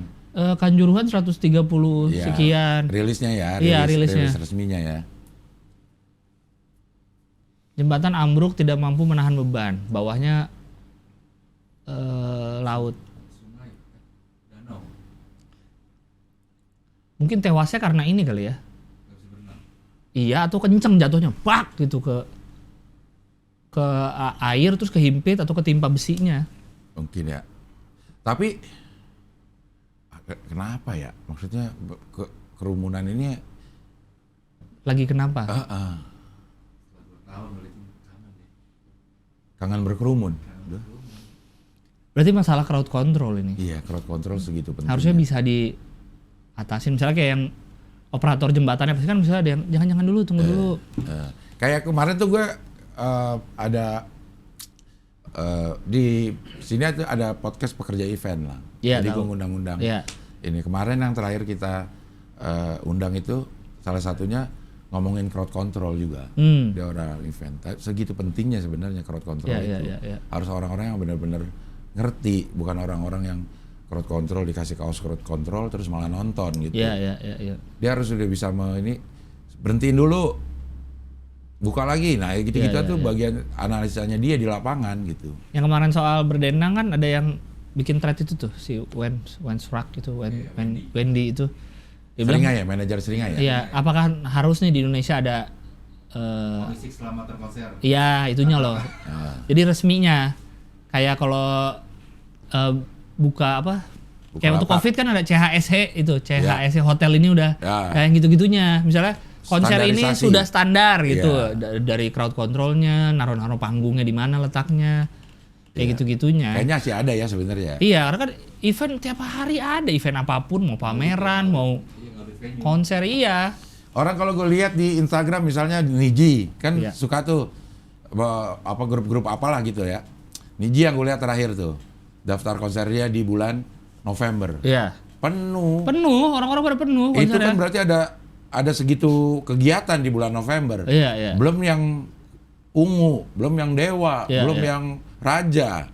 Kanjuruhan 130 Iya. sekian. Rilisnya ya, Iya, rilisnya. rilis resminya ya. Jembatan ambruk tidak mampu menahan beban. Bawahnya laut. Sungai, danau, Mungkin tewasnya karena ini kali ya. nggak bisa berenang. Iya, atau kenceng jatuhnya, pak gitu ke air terus kehimpit atau ketimpa besinya. Mungkin ya. Tapi kenapa ya? Maksudnya kerumunan ini Lagi kenapa? Heeh. Setelah 2 tahun berarti kangen deh. Kangen berkerumun. Duh. Berarti masalah crowd control ini. Iya, crowd control segitu pentingnya. Harusnya bisa diatasin. Misalnya kayak yang operator jembatannya pasti kan bisa ada yang jangan dulu, tunggu dulu. Kayak kemarin tuh gue ada di sini ada podcast pekerja event lah. Iya, Jadi gue tahu. ngundang-undang. Iya. Ini kemarin yang terakhir kita undang itu salah satunya ngomongin crowd control juga. Dia orang event. Segitu pentingnya sebenarnya crowd control Iya, itu. iya. Harus orang-orang yang benar-benar ngerti, bukan orang-orang yang crowd control dikasih kaos crowd control terus malah nonton gitu. Iya. Dia harus sudah bisa berhentiin dulu, buka lagi. Nah gitu-gitu tuh bagian analisanya dia di lapangan gitu. Yang kemarin soal berdendang kan ada yang bikin thread itu tuh si Wensrak itu, Wendy itu. Dia bilang, Seringai ya, manajer Seringai ya? iya, apakah harus nih di Indonesia ada Musik selamat terkonser. iya itunya loh. Jadi resminya kayak kalau buka apa? Buka Kayak waktu lapak. Covid kan ada CHSH itu, CHSH hotel ini udah kayak gitu-gitunya. Misalnya konser ini Standarisasi. sudah standar gitu. Iya. Dari crowd controlnya, naruh panggungnya di mana letaknya. Kayak gitu-gitunya. Kayaknya sih ada ya sebenarnya. Iya, karena kan event tiap hari ada event apapun, mau pameran, mau Iya, nggak ada venue. konser iya. Orang kalau gue lihat di Instagram misalnya Niji kan Iya. suka tuh apa grup-grup apalah gitu ya. Niji yang gue lihat terakhir tuh daftar konsernya di bulan November. Iya. Penuh. Penuh, orang-orang pada penuh Itu konsernya. kan berarti ada segitu kegiatan di bulan November. Iya. Belum yang ungu, belum yang dewa, Iya, belum iya. yang raja.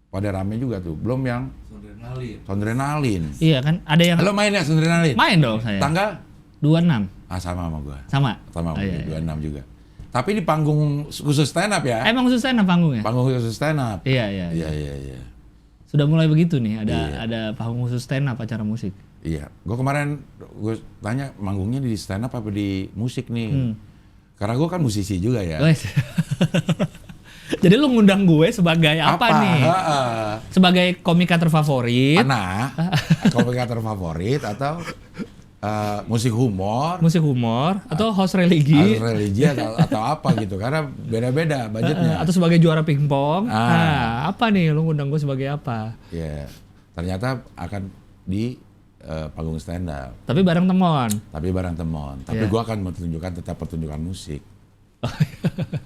Pada rame juga tuh, belum yang Sondrenalin. Sondrenalin. Iya kan, ada yang Lo main ya Sondrenalin? main dong saya. Tanggal? 26 Sama sama gua. sama. Sama Oh, gua, iya. 26 juga. Tapi di panggung khusus stand up ya? Emang khusus sana panggungnya? Panggung khusus stand up. Iya. Iya. Sudah mulai begitu nih, Iya. ada panggung khusus stand up acara musik. Iya. Gua kemarin gue tanya manggungnya di stand up apa di musik nih? Karena gua kan musisi juga ya. Wes. Jadi lu ngundang gue sebagai apa nih? Sebagai komikator favorit, Anak, komikator favorit atau musik humor, musik humor, atau host religi, atau religi atau apa gitu. Karena beda-beda budgetnya. atau sebagai juara pingpong. Ah. Nah, apa nih lu ngundang gue sebagai apa? Ya, ternyata akan di panggung stand up. Tapi bareng temon. Tapi bareng temon. Tapi Iya. gua akan tetap pertunjukan musik.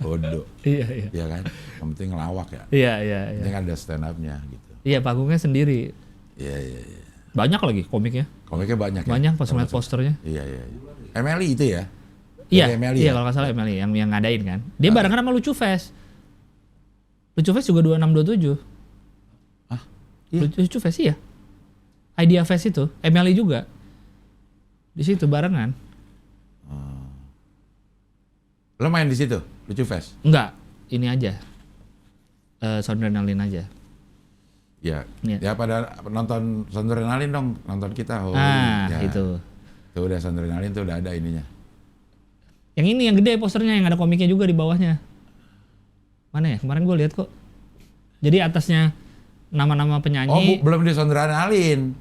Bodoh. Iya. Iya kan? Yang penting ngelawak ya. Iya. Yang penting ada stand up-nya gitu. Iya, panggungnya sendiri. Iya. Banyak lagi komiknya. Komiknya banyak ya? Banyak pas ngeliat posternya. Iya. Emily itu ya? Iya, Dari Emily iya ya? kalau nggak salah Emily yang ngadain kan. Dia barengan sama Lucu Fest. Lucu Fest juga 26 27. Ah, iya. Lucu Fest iya. Idea Fest itu, Emily juga. Di situ barengan. Lo main di situ, Lucu Fest? Enggak, ini aja. Soundrenalin aja. Ya, Iya. ya pada nonton Soundrenalin dong, nonton kita. Oh, ya. Itu. Tuh udah Soundrenalin tuh udah ada ininya. Yang ini yang gede posternya, yang ada komiknya juga di bawahnya. Mana ya? Kemarin gue lihat kok. Jadi atasnya nama-nama Oh, penyanyi. belum di Soundrenalin.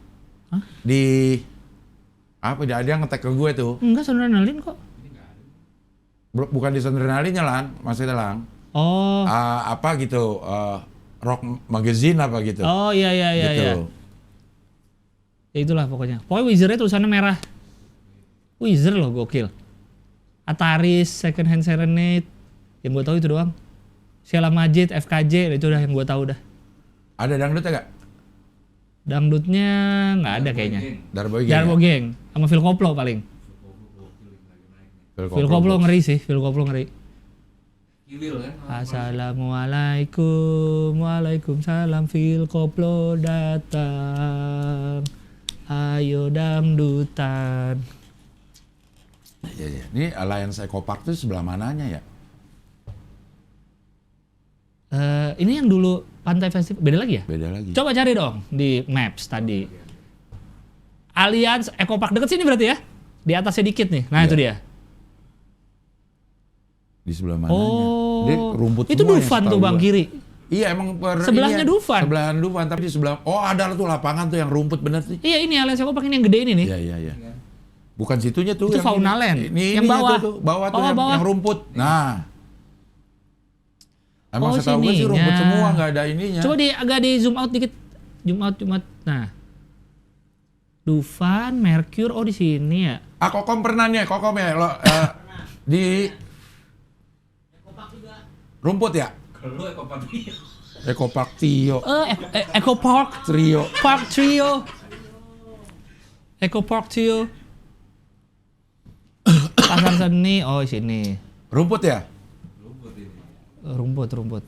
Hah? Di apa dia ngetek ke gue tuh. Enggak, Soundrenalin kok. Bukan di Soundrenalinnya Lang, maksudnya Lang. Oh. Apa gitu, rock magazine apa gitu. Oh iya gitu. iya. Ya itulah pokoknya. Pokoknya Wizard-nya tulisannya merah. Wizard loh, gokil. Ataris, Second Hand Serenade. Yang gue tahu itu doang. Sheila Majid, FKJ, itu udah yang gue tahu dah. Ada dangdutnya gak? Dangdutnya nggak ada kayaknya. Darboy Jarwo Geng sama Phil Koplo paling. Phil Koplo ngeri sih, Phil Koplo ngeri. Kilil kan? Assalamualaikum, waalaikumsalam, Phil Koplo datang. Ayo dangdutan. Iya. Ini Alliance Eco Park tuh sebelah mananya ya? Ini yang dulu Pantai Festival, beda lagi ya? Beda lagi. Coba cari dong di Maps tadi. Alliance Eco Park, deket sini berarti ya? Di atasnya dikit nih, nah Iya. itu dia. Di sebelah mananya? Oh, Dia rumput itu semua yang Dufan tuh setahu Bang gua. kiri. Iya emang Sebelahnya Dufan. Sebelahan Dufan, tapi di sebelah. Oh ada tuh lapangan tuh yang rumput bener sih. Iya ini Alliance Eco Park ini yang gede ini nih. Iya. Bukan situnya tuh. Itu yang Faunaland. Ini Yang bawah. tuh, bawah tuh Bawah. yang rumput. Nah. Emang Oh, setahu gue sih rumput sininya. semua, nggak ada ininya. Coba agak di zoom out dikit. Zoom out. Nah. Dufan, Mercure, oh di sini ya. Kokom pernah nih, Kokom ya lo di rumput ya? Kalau Eko Patrio. Eco Park Tio, Eco Park. Trio. Park Trio. Eco Park Trio. Pasar seni, oh di sini. Rumput ya? Rumput ini. Rumput.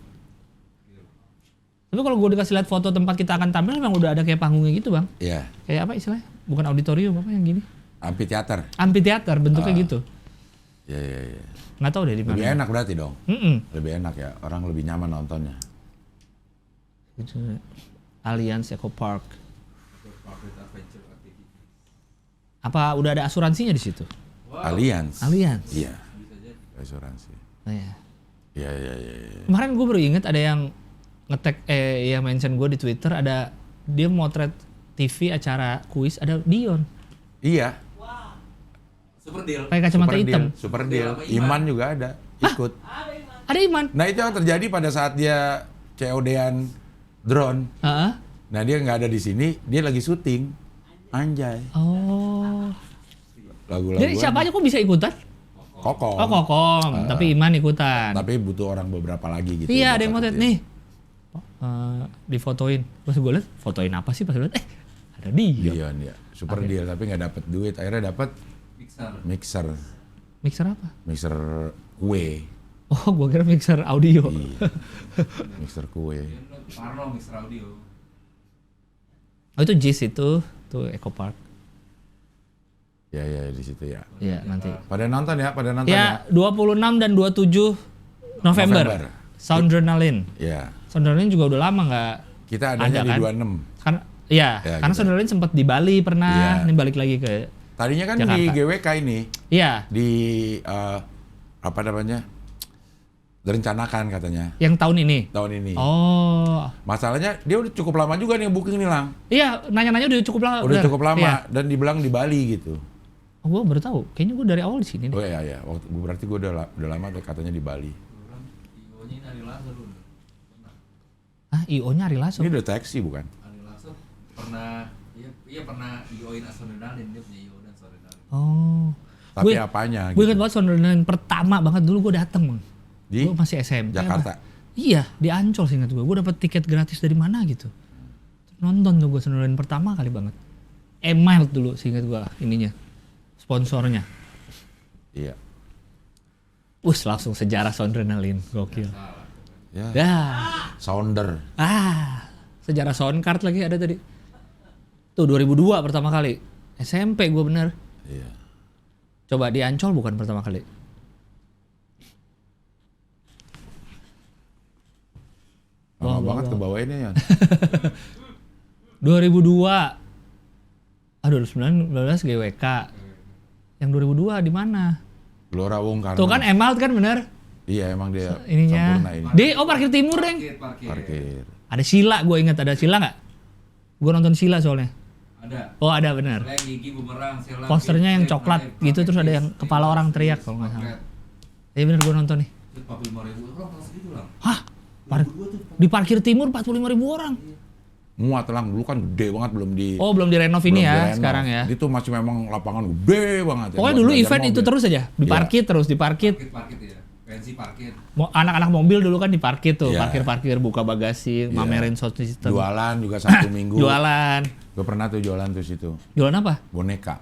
Tapi kalau gue dikasih lihat foto tempat kita akan tampil memang udah ada kayak panggungnya gitu Bang. Iya. Kayak apa istilahnya? Bukan auditorium apa yang gini? Amphitheater. Amphitheater bentuknya gitu. Iya. Nggak tahu deh di mana. Lebih enak berarti dong. Mm-mm. Lebih enak ya, orang lebih nyaman nontonnya. Gitu. Alliance Eco Park. Public Adventure Activity. Apa udah ada asuransinya di situ? Alliance. Alliance. Iya. Bisa jadi. Asuransi. Oh, iya. Iya. Kemarin gue baru inget ada yang nge-tag yang mention gue di Twitter, ada dia motret TV acara kuis, ada Dion Iya. Super deal. pakai kacamata hitam. Super deal. Iman juga ada ikut. Ada Iman. Nah itu yang terjadi pada saat dia COD-an drone. Heeh. Nah dia nggak ada di sini, dia lagi syuting. Anjay. Oh. Lagu-lagu. Jadi siapa aja kok bisa ikutan? Kokom. Oh Kokom, tapi Iman ikutan. Tapi butuh orang beberapa lagi gitu. Iya, ada buat yang satu motret tim. nih. Difotoin. Pas gue liat, fotoin apa sih? Pas gue liat, ada dia. Dion ya. Super deal tapi nggak dapet duit. Akhirnya dapet Pixar. mixer. Mixer apa? Mixer kue. Oh, gue kira mixer audio. Iya. Mixer kue. Parno Mixer Audio. Oh itu JIS itu, tuh Eco Park. Ya di situ ya. Iya, nanti. Pada nonton ya. Ya, 26 dan 27 November. Soundrenalin. Ya. Soundrenalin juga udah lama nggak Kita adanya ada di kan? 26. Karena ya, Ya, karena gitu. Soundrenalin sempat di Bali pernah, Iya. ini balik lagi ke Tadinya kan Jakarta. di GWK ini. Iya, Di apa namanya? Direncanakan katanya yang tahun ini. tahun ini. Oh. Masalahnya dia udah cukup lama juga nih booking nih Lang. Iya, nanya-nanya udah cukup lama. Udah cukup lama Iya. dan dibilang di Bali gitu. Oh, gue baru tahu. Kayaknya gue dari awal di sini Oh deh. iya. Berarti gue udah lama tuh katanya di Bali. Orang IO-nya ini Ari Lasso dulu. Pernah. Ah, IO-nya Ari Lasso. Ini deteksi bukan? Ari Lasso pernah iya pernah IO-in Soundrenalin, dia punya IO dan Soundrenalin. Oh. Tapi Gue- apanya Gue gitu. ingat banget Soundrenalin pertama banget dulu gue dateng, Bang. Di Gue masih SMP. Jakarta. apa? Iya, di Ancol sih ingat gue. Gue dapet tiket gratis dari mana gitu. Nonton tuh gue Soundrenalin pertama kali banget. Email dulu sih ingat gue ininya. Sponsornya. Iya. Langsung sejarah Soundrenalin. Gokil. Ya. Dah. Sounder. Sejarah soundcard lagi ada tadi. Tuh 2002 pertama kali. SMP gue bener. Iya. Coba di Ancol bukan pertama kali. Lama Wah, banget wah. ke bawah ini ya. 2002. Aduh 2019 GWK. Yang 2002 di mana? Gelora Bung Karno. Tuh kan Emerald kan bener? Iya emang dia Ininya. sempurna ini. Di parkir timur, Deng. Parkir. Ada Sila, gue ingat ada Sila nggak? Gue nonton Sila soalnya. Ada. Oh ada bener. Gigi bumerang, selang, Posternya yang gigi, coklat pakai, gitu, terus ada yang pakai, kepala orang teriak kalau nggak salah. Iya bener gue nonton nih. 45.000 orang pas gitu lah. Hah? Di parkir timur 45.000 orang. Muat lang, dulu kan gede banget belum di. Oh belum direnov ini belum ya direnov. sekarang ya. Itu masih memang lapangan gede banget. ya, Pokoknya buat dulu belajar event itu mobil. terus aja, diparkir terus, diparkir. Parkir ya. Pensi parkir. Anak-anak mobil dulu kan diparkir tuh, Iya. parkir-parkir, buka bagasi, mamerin sound system. Jualan juga Sabtu Minggu. Jualan. Gue pernah tuh jualan tuh situ. Jualan apa? Boneka.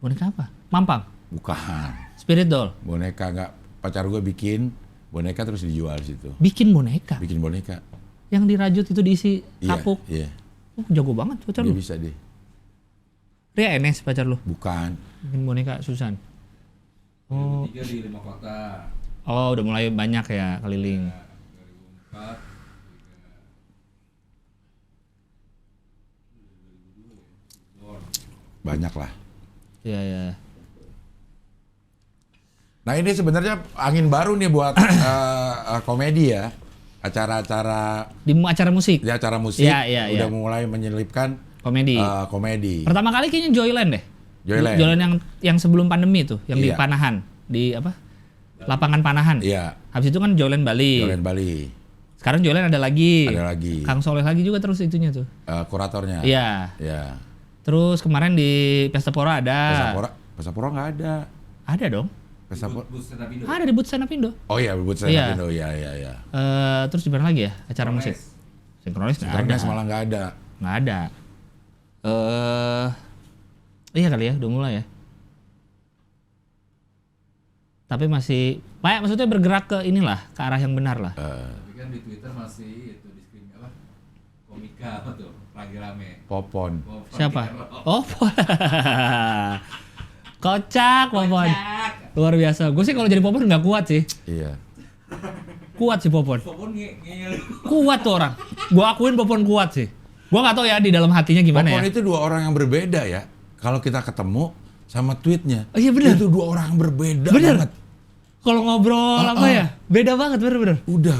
Boneka apa? Mampang? Bukan. Spirit doll? Boneka nggak, pacar gue bikin boneka terus dijual situ. Bikin boneka? Bikin boneka. Yang dirajut itu diisi Iya, kapuk? iya. Oh, jago banget pacar Dia lu. bisa deh. Ria Enes pacar lu? Bukan. Bikin boneka Susan? Oh, 2003 di 5 kota. oh udah mulai banyak ya keliling. 2004. Banyak lah. Iya, iya. Nah ini sebenarnya angin baru nih buat komedi ya. Acara-acara Di acara musik? di acara musik Iya, iya, udah iya. mulai menyelipkan Komedi. komedi. Pertama kali kayaknya Joyland deh. Joyland. Joyland yang sebelum pandemi tuh, yang di Iya. Panahan, di apa? Lapangan Panahan. Iya, Habis itu kan Joyland Bali. Joyland Bali. Sekarang Joyland ada lagi. Ada lagi. Kang Soleh lagi juga terus itunya tuh. Kuratornya. Iya. Iya. Terus kemarin di Pesta Pora ada. Pesapora nggak ada. Ada dong. Pesapora. Bus stand up Indo. Ada di Booth Stand Up Indo. Oh iya, buat saya Iya. Indo. Iya, iya, iya. Terus di mana lagi ya acara musik? Sinkronis nggak ada. Sinkronis malah nggak ada. Nggak ada. Iya kali ya, udah mulai ya. Tapi masih, maksudnya bergerak ke inilah, ke arah yang benar lah. Tapi kan di Twitter masih itu diskrim apa? Komika apa tuh? Lagi rame. Popon. Siapa? Oh, kocak Popon. Luar biasa. Gue sih kalau jadi Popon nggak kuat sih. Iya. Kuat sih Popon. Popon ngeyel. Kuat tuh orang. Gue akuin Popon kuat sih. Gue nggak tahu ya di dalam hatinya gimana Popon ya. itu dua orang yang berbeda ya. Kalau kita ketemu sama tweetnya. Oh, iya bener. Itu dua orang yang berbeda Bener. banget. Kalau ngobrol apa ya? Beda banget bener-bener. Udah.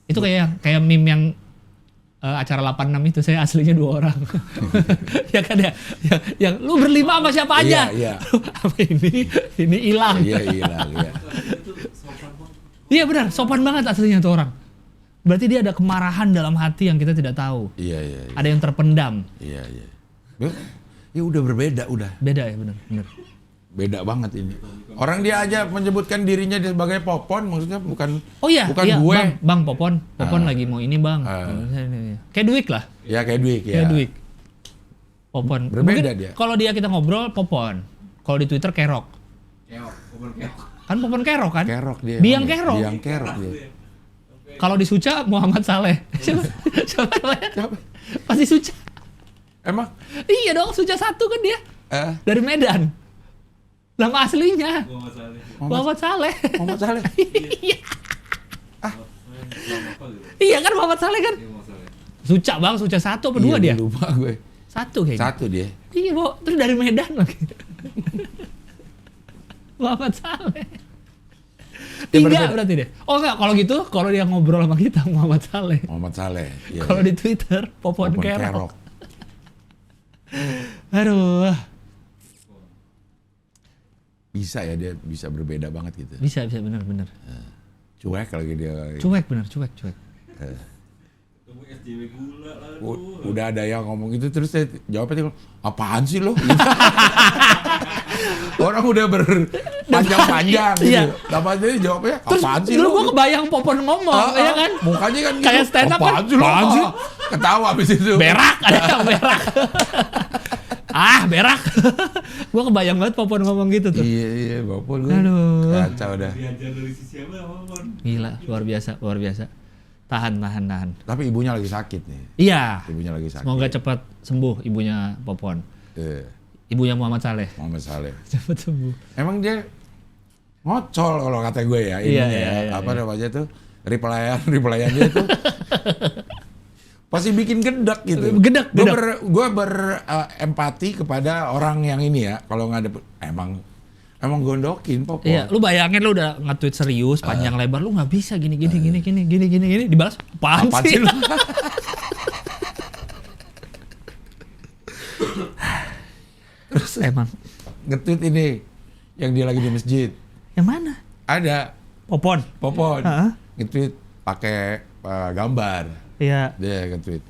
Itu kayak meme yang acara 86 itu saya aslinya 2 orang. Ya kan ya. Yang lu berlima sama siapa aja? Iya. Apa ini hilang. Iya. Iya benar, sopan banget aslinya tuh orang. Berarti dia ada kemarahan dalam hati yang kita tidak tahu. Iya. Ada yang terpendam. Iya. Ya udah berbeda, udah. Beda ya benar. Beda banget ini. Orang dia aja menyebutkan dirinya sebagai Popon, maksudnya bukan Oh iya, bukan iya, gue. Bang Popon lagi mau ini bang. Kayak Dwik lah. Ya kayak Dwik ya. Kayak Dwik. Popon. Berbeda Mungkin dia. kalau dia kita ngobrol Popon. Kalau di Twitter Kerok. Keok, Popon keok. Kan Popon Kerok kan? Kerok dia. Biang emang ya. Kerok. Biang Kerok dia. Kalau di Suca Muhammad Saleh. Siapa namanya? Pasti Suca. Emang? Iya dong, Suca 1 kan dia. Dari Medan. Nama aslinya Gua masalah. Muhammad Saleh. Muhammad Saleh. Iya. Apa gitu? Iya kan Muhammad Saleh kan? Iya masalah. Suca bang, Suca 1 apa 2 Iya, dia? lupa gue. 1 kayaknya. 1 dia. Iya, Bo. Terus dari Medan lagi. Muhammad Saleh. 3 berbeda. berarti dia. Oh enggak, kalau gitu, kalau dia ngobrol sama kita Muhammad Saleh. Muhammad Saleh. Iya, Kalau iya. di Twitter Popon Popon Kerok. Aduh, Bisa ya, dia bisa berbeda banget gitu. bisa bener. Cuek lagi dia. Cuek bener, cuek. Ketemu SJW gula lah. Udah ada yang ngomong gitu terus saya jawabnya apaan sih lo? Gitu. Orang udah berpanjang-panjang gitu. Iya. Dapat dia jawabnya Terus apaan sih dulu lo? gua kebayang Popon ngomong, ya kan? Mukanya kan gitu. Kayak stand up kan? Apaan sih lo? Apaan sih? Ketawa abis itu. Berak, ada yang berak. Berak. Gua kebayang banget Popon ngomong gitu tuh. Iya, Popon gue. Aduh. Kacau dah. Diajar dari si siapa Popon? Gila, luar biasa. Tahan. Tapi ibunya lagi sakit nih. Iya. Ibunya lagi sakit. Semoga cepat sembuh ibunya Popon. Ibunya Muhammad Saleh. Muhammad Saleh. Cepat sembuh. Emang dia ngocol kalau kata gue ya. Iya, apa namanya tuh? Replyan-nya itu pasti bikin gedek gitu. Gedek. Gue berempati kepada orang yang ini ya. Kalau ngadep emang gondokin Popon. Iya, lu bayangin lu udah nge-tweet serius panjang lebar, lu nggak bisa gini dibalas apaan sih? Terus emang Nge-tweet ini yang dia lagi di masjid. yang mana? Ada Popon. Heeh. Nge-tweet pakai gambar. Iya. Dia nge-tweet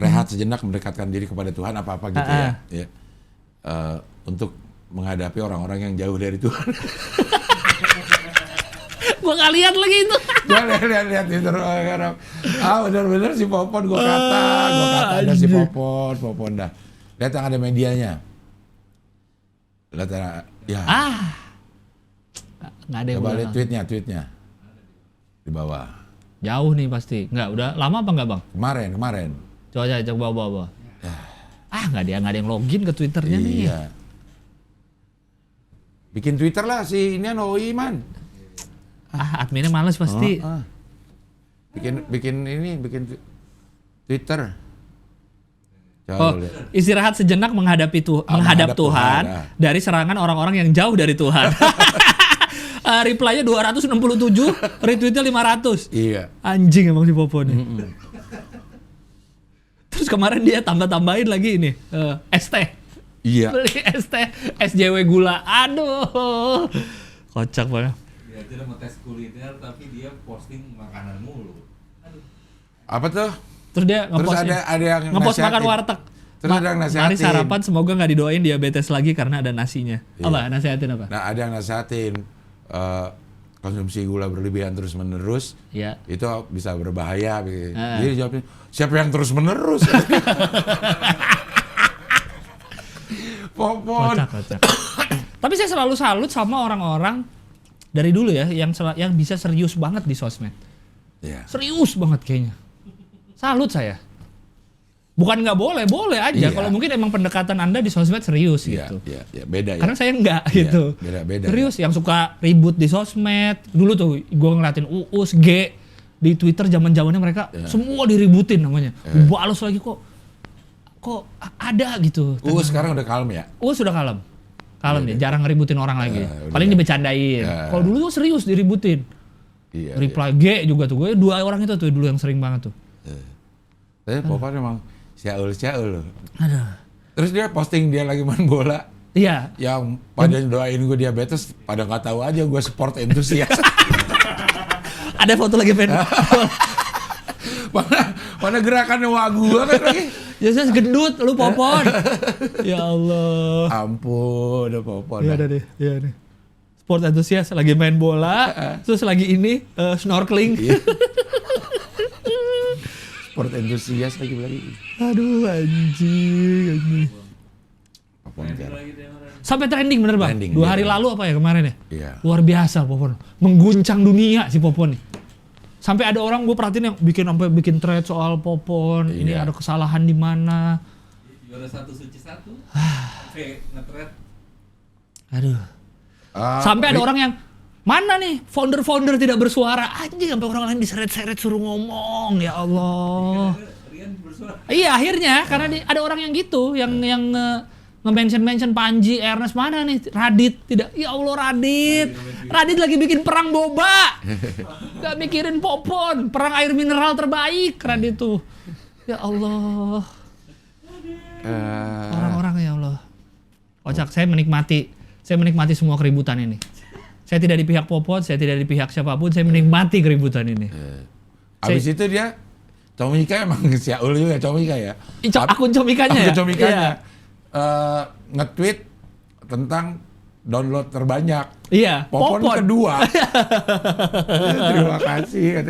rehat sejenak mendekatkan diri kepada Tuhan apa-apa gitu ya. Untuk menghadapi orang-orang yang jauh dari Tuhan. Gua nggak lihat lagi itu. Gua lihat itu benar-benar si Popon gua kata ada si Popon dah. Lihat yang ada medianya. Lihat ya. Nggak ada yang Coba udah. lihat tweetnya di bawah. Jauh nih pasti. Nggak, udah lama apa nggak bang? Kemarin. Coba bawa. Nggak ada yang login ke Twitternya nih. Iya. Bikin Twitter lah si ini Oi man. Adminnya males pasti. Bikin Twitter. Istirahat sejenak menghadap Tuhan dari serangan orang-orang yang jauh dari Tuhan. Reply-nya 267, retweet-nya 500. Iya. Anjing emang si Popon nih. Terus kemarin dia tambah-tambahin lagi ini ST. Iya. Beli ST SJW gula. Aduh. Kocak banget. Dia tidak mau tes kuliner tapi dia posting makanan mulu. Aduh. Apa tuh? Terus dia ngepost ada yang ngepost nasihatin. makan warteg. Terus ada yang nasihatin. Mari sarapan semoga nggak didoain diabetes lagi karena ada nasinya. Iya. Apa nasihatin apa? Nah, ada yang nasihatin konsumsi gula berlebihan terus-menerus. Iya. Itu bisa berbahaya. Jadi jawabnya, siapa yang terus-menerus? Popon. Kocak. Tapi saya selalu salut sama orang-orang dari dulu ya yang bisa serius banget di sosmed. Iya. Serius banget kayaknya. Salut saya. Bukan nggak boleh, boleh aja. Iya. Kalau mungkin emang pendekatan Anda di sosmed serius gitu. Iya, beda ya. Karena saya enggak Iya, gitu. beda. Serius yang suka ribut di sosmed. Dulu tuh gue ngeliatin Uus, G di Twitter zaman-zamannya mereka semua diributin namanya. Balas lagi kok ada gitu. Sekarang udah kalem ya? Sudah kalem. Kalem dia, jarang ngeributin orang lagi. udah Paling dibecandain. Kalau dulu tuh serius diributin. Iya. Reply G juga tuh. Gue 2 orang itu tuh dulu yang sering banget tuh. Tapi Popon emang syaul loh. Aduh. Terus dia posting dia lagi main bola. Iya. Yang pada doain gue diabetes, pada nggak tahu aja gue sport entusias. Ada foto lagi main. mana gerakannya wagu banget lagi. Ya saya gendut, lu Popon. Ya Allah. Ampun, udah Popon. Iya deh. Sport antusias lagi main bola, terus lagi ini snorkeling. Iya. Sport entusias lagi. Aduh anjing. Popon kan. Sampai trending bener bang. Trending, 2 hari iya. lalu apa ya kemarin ya? Iya. Luar biasa Popon. Mengguncang dunia si Popon nih. Sampai ada orang gue perhatiin yang bikin thread soal Popon. Iya. Ini ada kesalahan di mana? Juara 1 suci 1. Sampai nge-thread. Aduh. Sampai ada orang yang mana nih founder tidak bersuara. Anjing sampai orang lain diseret-seret suruh ngomong. Ya Allah. Rian bersuara. Iya akhirnya karena ada orang yang gitu yang nge-mention Panji, Ernest mana nih? Radit tidak. Ya Allah Radit lagi bikin perang boba. Gak mikirin Popon, perang air mineral terbaik Radit tuh. Ya Allah. Orang-orang ya Allah. Kocak, saya menikmati semua keributan ini. Saya tidak di pihak Popon, saya tidak di pihak siapapun, saya menikmati keributan ini. Abis itu dia Comika emang syaul juga Comika ya. Akun Comikanya ya? Akun Comikanya. Iya. Nge-tweet tentang download terbanyak. Iya, Popon kedua. Terima kasih.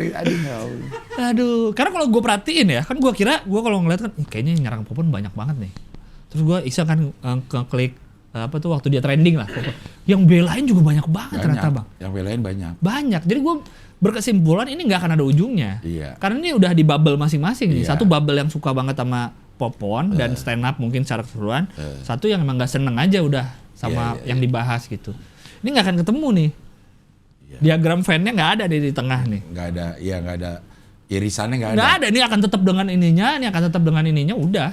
Aduh, karena kalau gue perhatiin ya, kan gue kira, gue kalau ngeliat kan, kayaknya yang nyerang Popon banyak banget nih. Terus gue iseng kan ngeklik apa tuh waktu dia trending lah. Yang belain juga banyak banget ternyata bang. Yang belain banyak. Banyak. Jadi gue berkesimpulan ini nggak akan ada ujungnya. Iya. Karena ini udah di bubble masing-masing nih. Iya. Satu bubble yang suka banget sama Popon dan stand up mungkin secara keseluruhan. Satu yang emang nggak seneng aja udah sama yang dibahas gitu. Ini nggak akan ketemu nih. Iya. Diagram fan-nya nggak ada di tengah nih. Nggak ada irisannya nggak ada. Nggak ada. Ini akan tetap dengan ininya, ini akan tetap dengan ininya. Udah.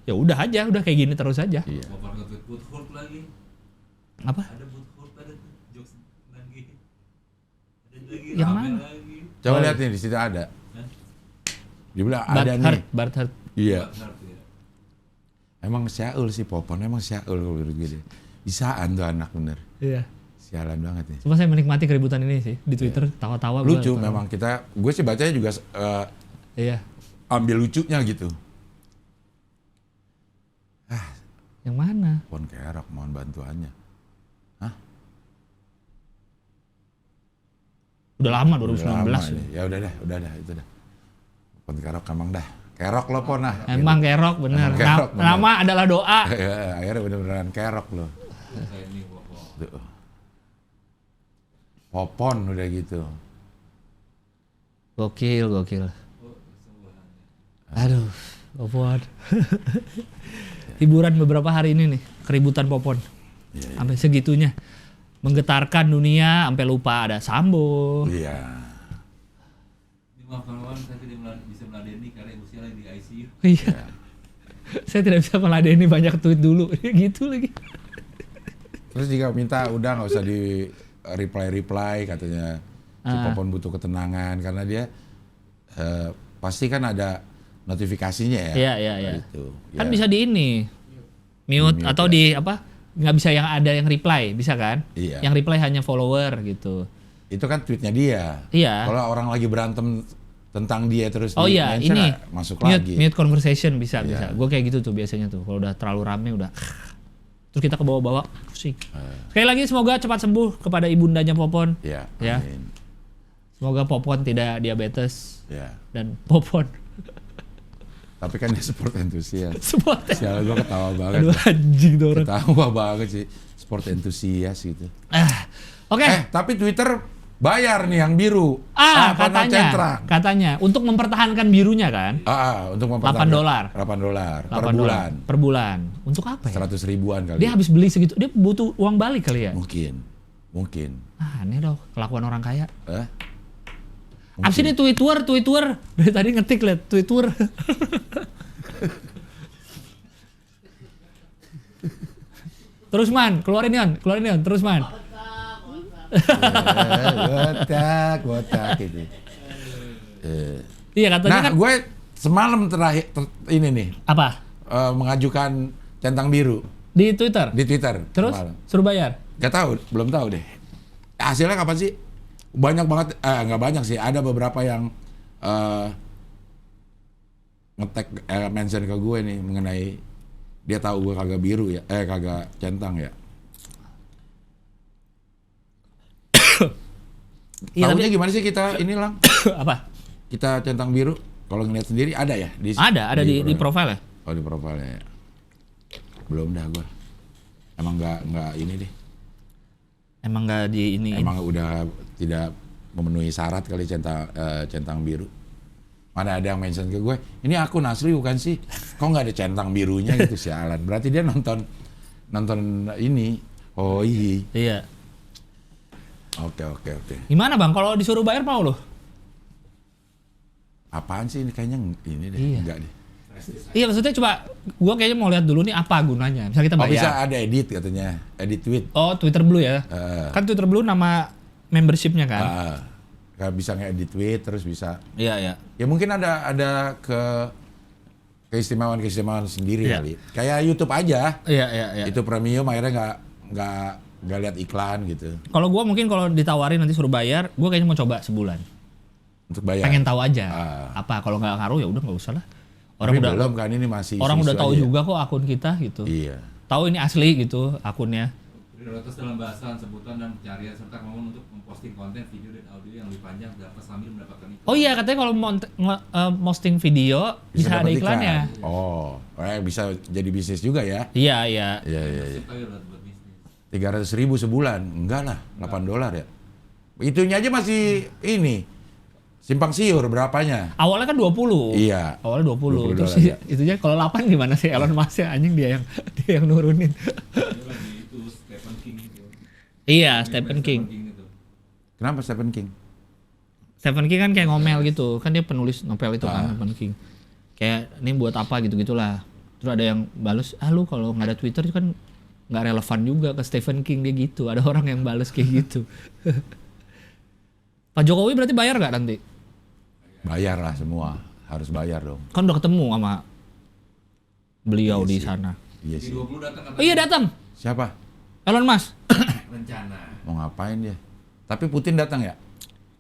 Ya udah aja, udah kayak gini terus aja. Iya. Popon nge-tweet Butthurt lagi. Apa? Ada Butthurt, ada tuh jokes lagi. Ada lagi. Yang rame mana? lagi. Coba lihat nih di situ ada. Hah? Dia bilang ada nih. Bart Hurt. Iya. Butthurt, ya. Emang Syaul sih Popon, emang Syaul kalau menurut gue deh. Bisaan tuh anak bener. Iya. Sialan banget nih. Cuma saya menikmati keributan ini sih di Twitter, tawa-tawa. Lucu gua. memang gue sih bacanya juga Iya. ambil lucunya gitu. Yang mana? Popon Kerok mohon bantuannya. Udah lama Udah 2019. lama ya. nih. Ya udah dah itu dah. Popon Kerok emang dah. Kerok lo Pon ah. Emang kerok bener. Emang kerok, bener. Nama adalah doa. Ya, akhirnya bener-beneran kerok lo. Saya ini Popon. Tuh. Popon udah gitu. Gokil. Oh, kesembuhannya. Aduh, Popon. Hiburan beberapa hari ini nih, keributan Popon. Iya. Sampai segitunya. Menggetarkan dunia sampai lupa ada Sambo. Iya. Ini maaf kawan, saya tidak bisa meladeni karena ibu saya lagi di ICU. Iya. Saya tidak bisa meladeni banyak tweet dulu. Gitu lagi. Terus jika minta udah nggak usah di reply katanya si Popon butuh ketenangan karena dia pasti kan ada notifikasinya ya. Iya. Gitu. Kan Ya. bisa di ini. Mute Di-mute, atau ya. di apa? Nggak bisa yang ada yang reply, bisa kan? Iya. Yang reply hanya follower gitu. Itu kan tweetnya dia. Iya. Kalau orang lagi berantem tentang dia terus Oh iya, di-mention, ini masuk mute, lagi. mute conversation bisa. Iya. Gue kayak gitu tuh biasanya tuh. Kalau udah terlalu rame udah. Terus kita ke bawah-bawah pusing. Sekali lagi semoga cepat sembuh kepada ibundanya Popon. Ya. Ya. Amin. Semoga Popon tidak diabetes Ya. dan Popon Tapi kan dia sport entusias. semua. Sial gue ketawa banget. Aduh anjing tuh orang. Ketawa banget sih sport entusias gitu. Oke. Tapi Twitter bayar nih yang biru. Panah centrang. Katanya untuk mempertahankan birunya kan. Untuk $8. mempertahankan $8 per bulan. Per bulan. Untuk apa ya? 100 ribuan kali. Dia habis beli segitu, dia butuh uang balik kali ya? Mungkin. Aneh dong, kelakuan orang kaya. Mungkin. Abis ini Twitter. Dari tadi ngetik liat Twitter. Terus man, keluarin Yon, terus man. Botak gitu. Iya katanya Nah, kan. gue semalam terakhir ini nih Apa? mengajukan centang biru Di Twitter? di Twitter. Terus semalam. suruh bayar? Gak tahu, belum tahu deh. Hasilnya kapan sih? Banyak banget, nggak banyak sih. Ada beberapa yang nge-tag mention ke gue nih mengenai dia tahu gue kagak biru ya, kagak centang ya. Iya, Tahunya tapi- gimana sih kita ini Lang? Apa? Kita centang biru. Kalau ngeliat sendiri ada ya? Ada di profile ya? Oh di profile ya. Belum dah gue. Emang nggak ini deh. Emang nggak di ini. Emang udah tidak memenuhi syarat kali centang biru. Mana ada yang mention ke gue, ini akun asli bukan sih? Kok nggak ada centang birunya gitu sialan. Berarti dia nonton ini. Oh iya. Iya. Oke. Gimana bang? Kalau disuruh bayar mau loh? Apaan sih ini kayaknya ini deh. Iya. Enggak deh. Iya maksudnya coba, gua kayaknya mau lihat dulu nih apa gunanya. Bisa kita Oh bisa bayar. ada edit katanya. Edit tweet. Oh Twitter Blue ya? Kan Twitter Blue nama membershipnya kan? Kayak bisa ngedit tweet terus bisa. Iya. Ya mungkin ada keistimewaan sendiri Iya. kali. Kayak YouTube aja. Iya. Itu premium akhirnya nggak lihat iklan gitu Kalau gua mungkin kalau ditawarin nanti suruh bayar, gua kayaknya mau coba sebulan. untuk bayar. Pengen tahu aja. Ah. Apa kalau nggak ngaruh ya udah nggak usah lah. Orang Tapi udah belum kan ini masih orang udah isu-isu tahu aja ya. juga kok akun kita gitu. Iya. Tahu ini asli gitu akunnya. Prioritas dalam bahasan, sebutan dan pencarian serta kemampuan untuk memposting konten, video dan audio yang lebih panjang dapat sambil mendapatkan iklan. Oh iya, katanya kalau posting video bisa ada dapat iklannya. iklan. Oh, bisa jadi bisnis juga ya? Iya, iya. Iya. Tapi udah buat bisnis. 300.000 sebulan, enggak lah, $8 ya. Itunya aja masih ini simpang siur berapanya? Awalnya kan 20. Iya. Awalnya 20. Terus ya. itunya kalau 8 gimana sih Elon Musk ya, anjing dia yang nurunin. Dia lagi itu Stephen King itu. Iya, Stephen King. Itu. Kenapa Stephen King? Stephen King kan kayak ngomel gitu. Kan dia penulis novel itu kan, Stephen King. Kayak ini buat apa gitu-gitulah. Terus ada yang balas, lu kalau nggak ada Twitter kan nggak relevan juga ke Stephen King, dia gitu. Ada orang yang balas kayak gitu. Pak Jokowi berarti bayar nggak nanti? Bayar lah semua, harus bayar dong. Kan udah ketemu sama beliau Iya di sih. sana. Iya sih. G20 datang katanya. Oh iya datang. Siapa? Elon Musk. Rencana. Mau ngapain dia? Tapi Putin datang ya?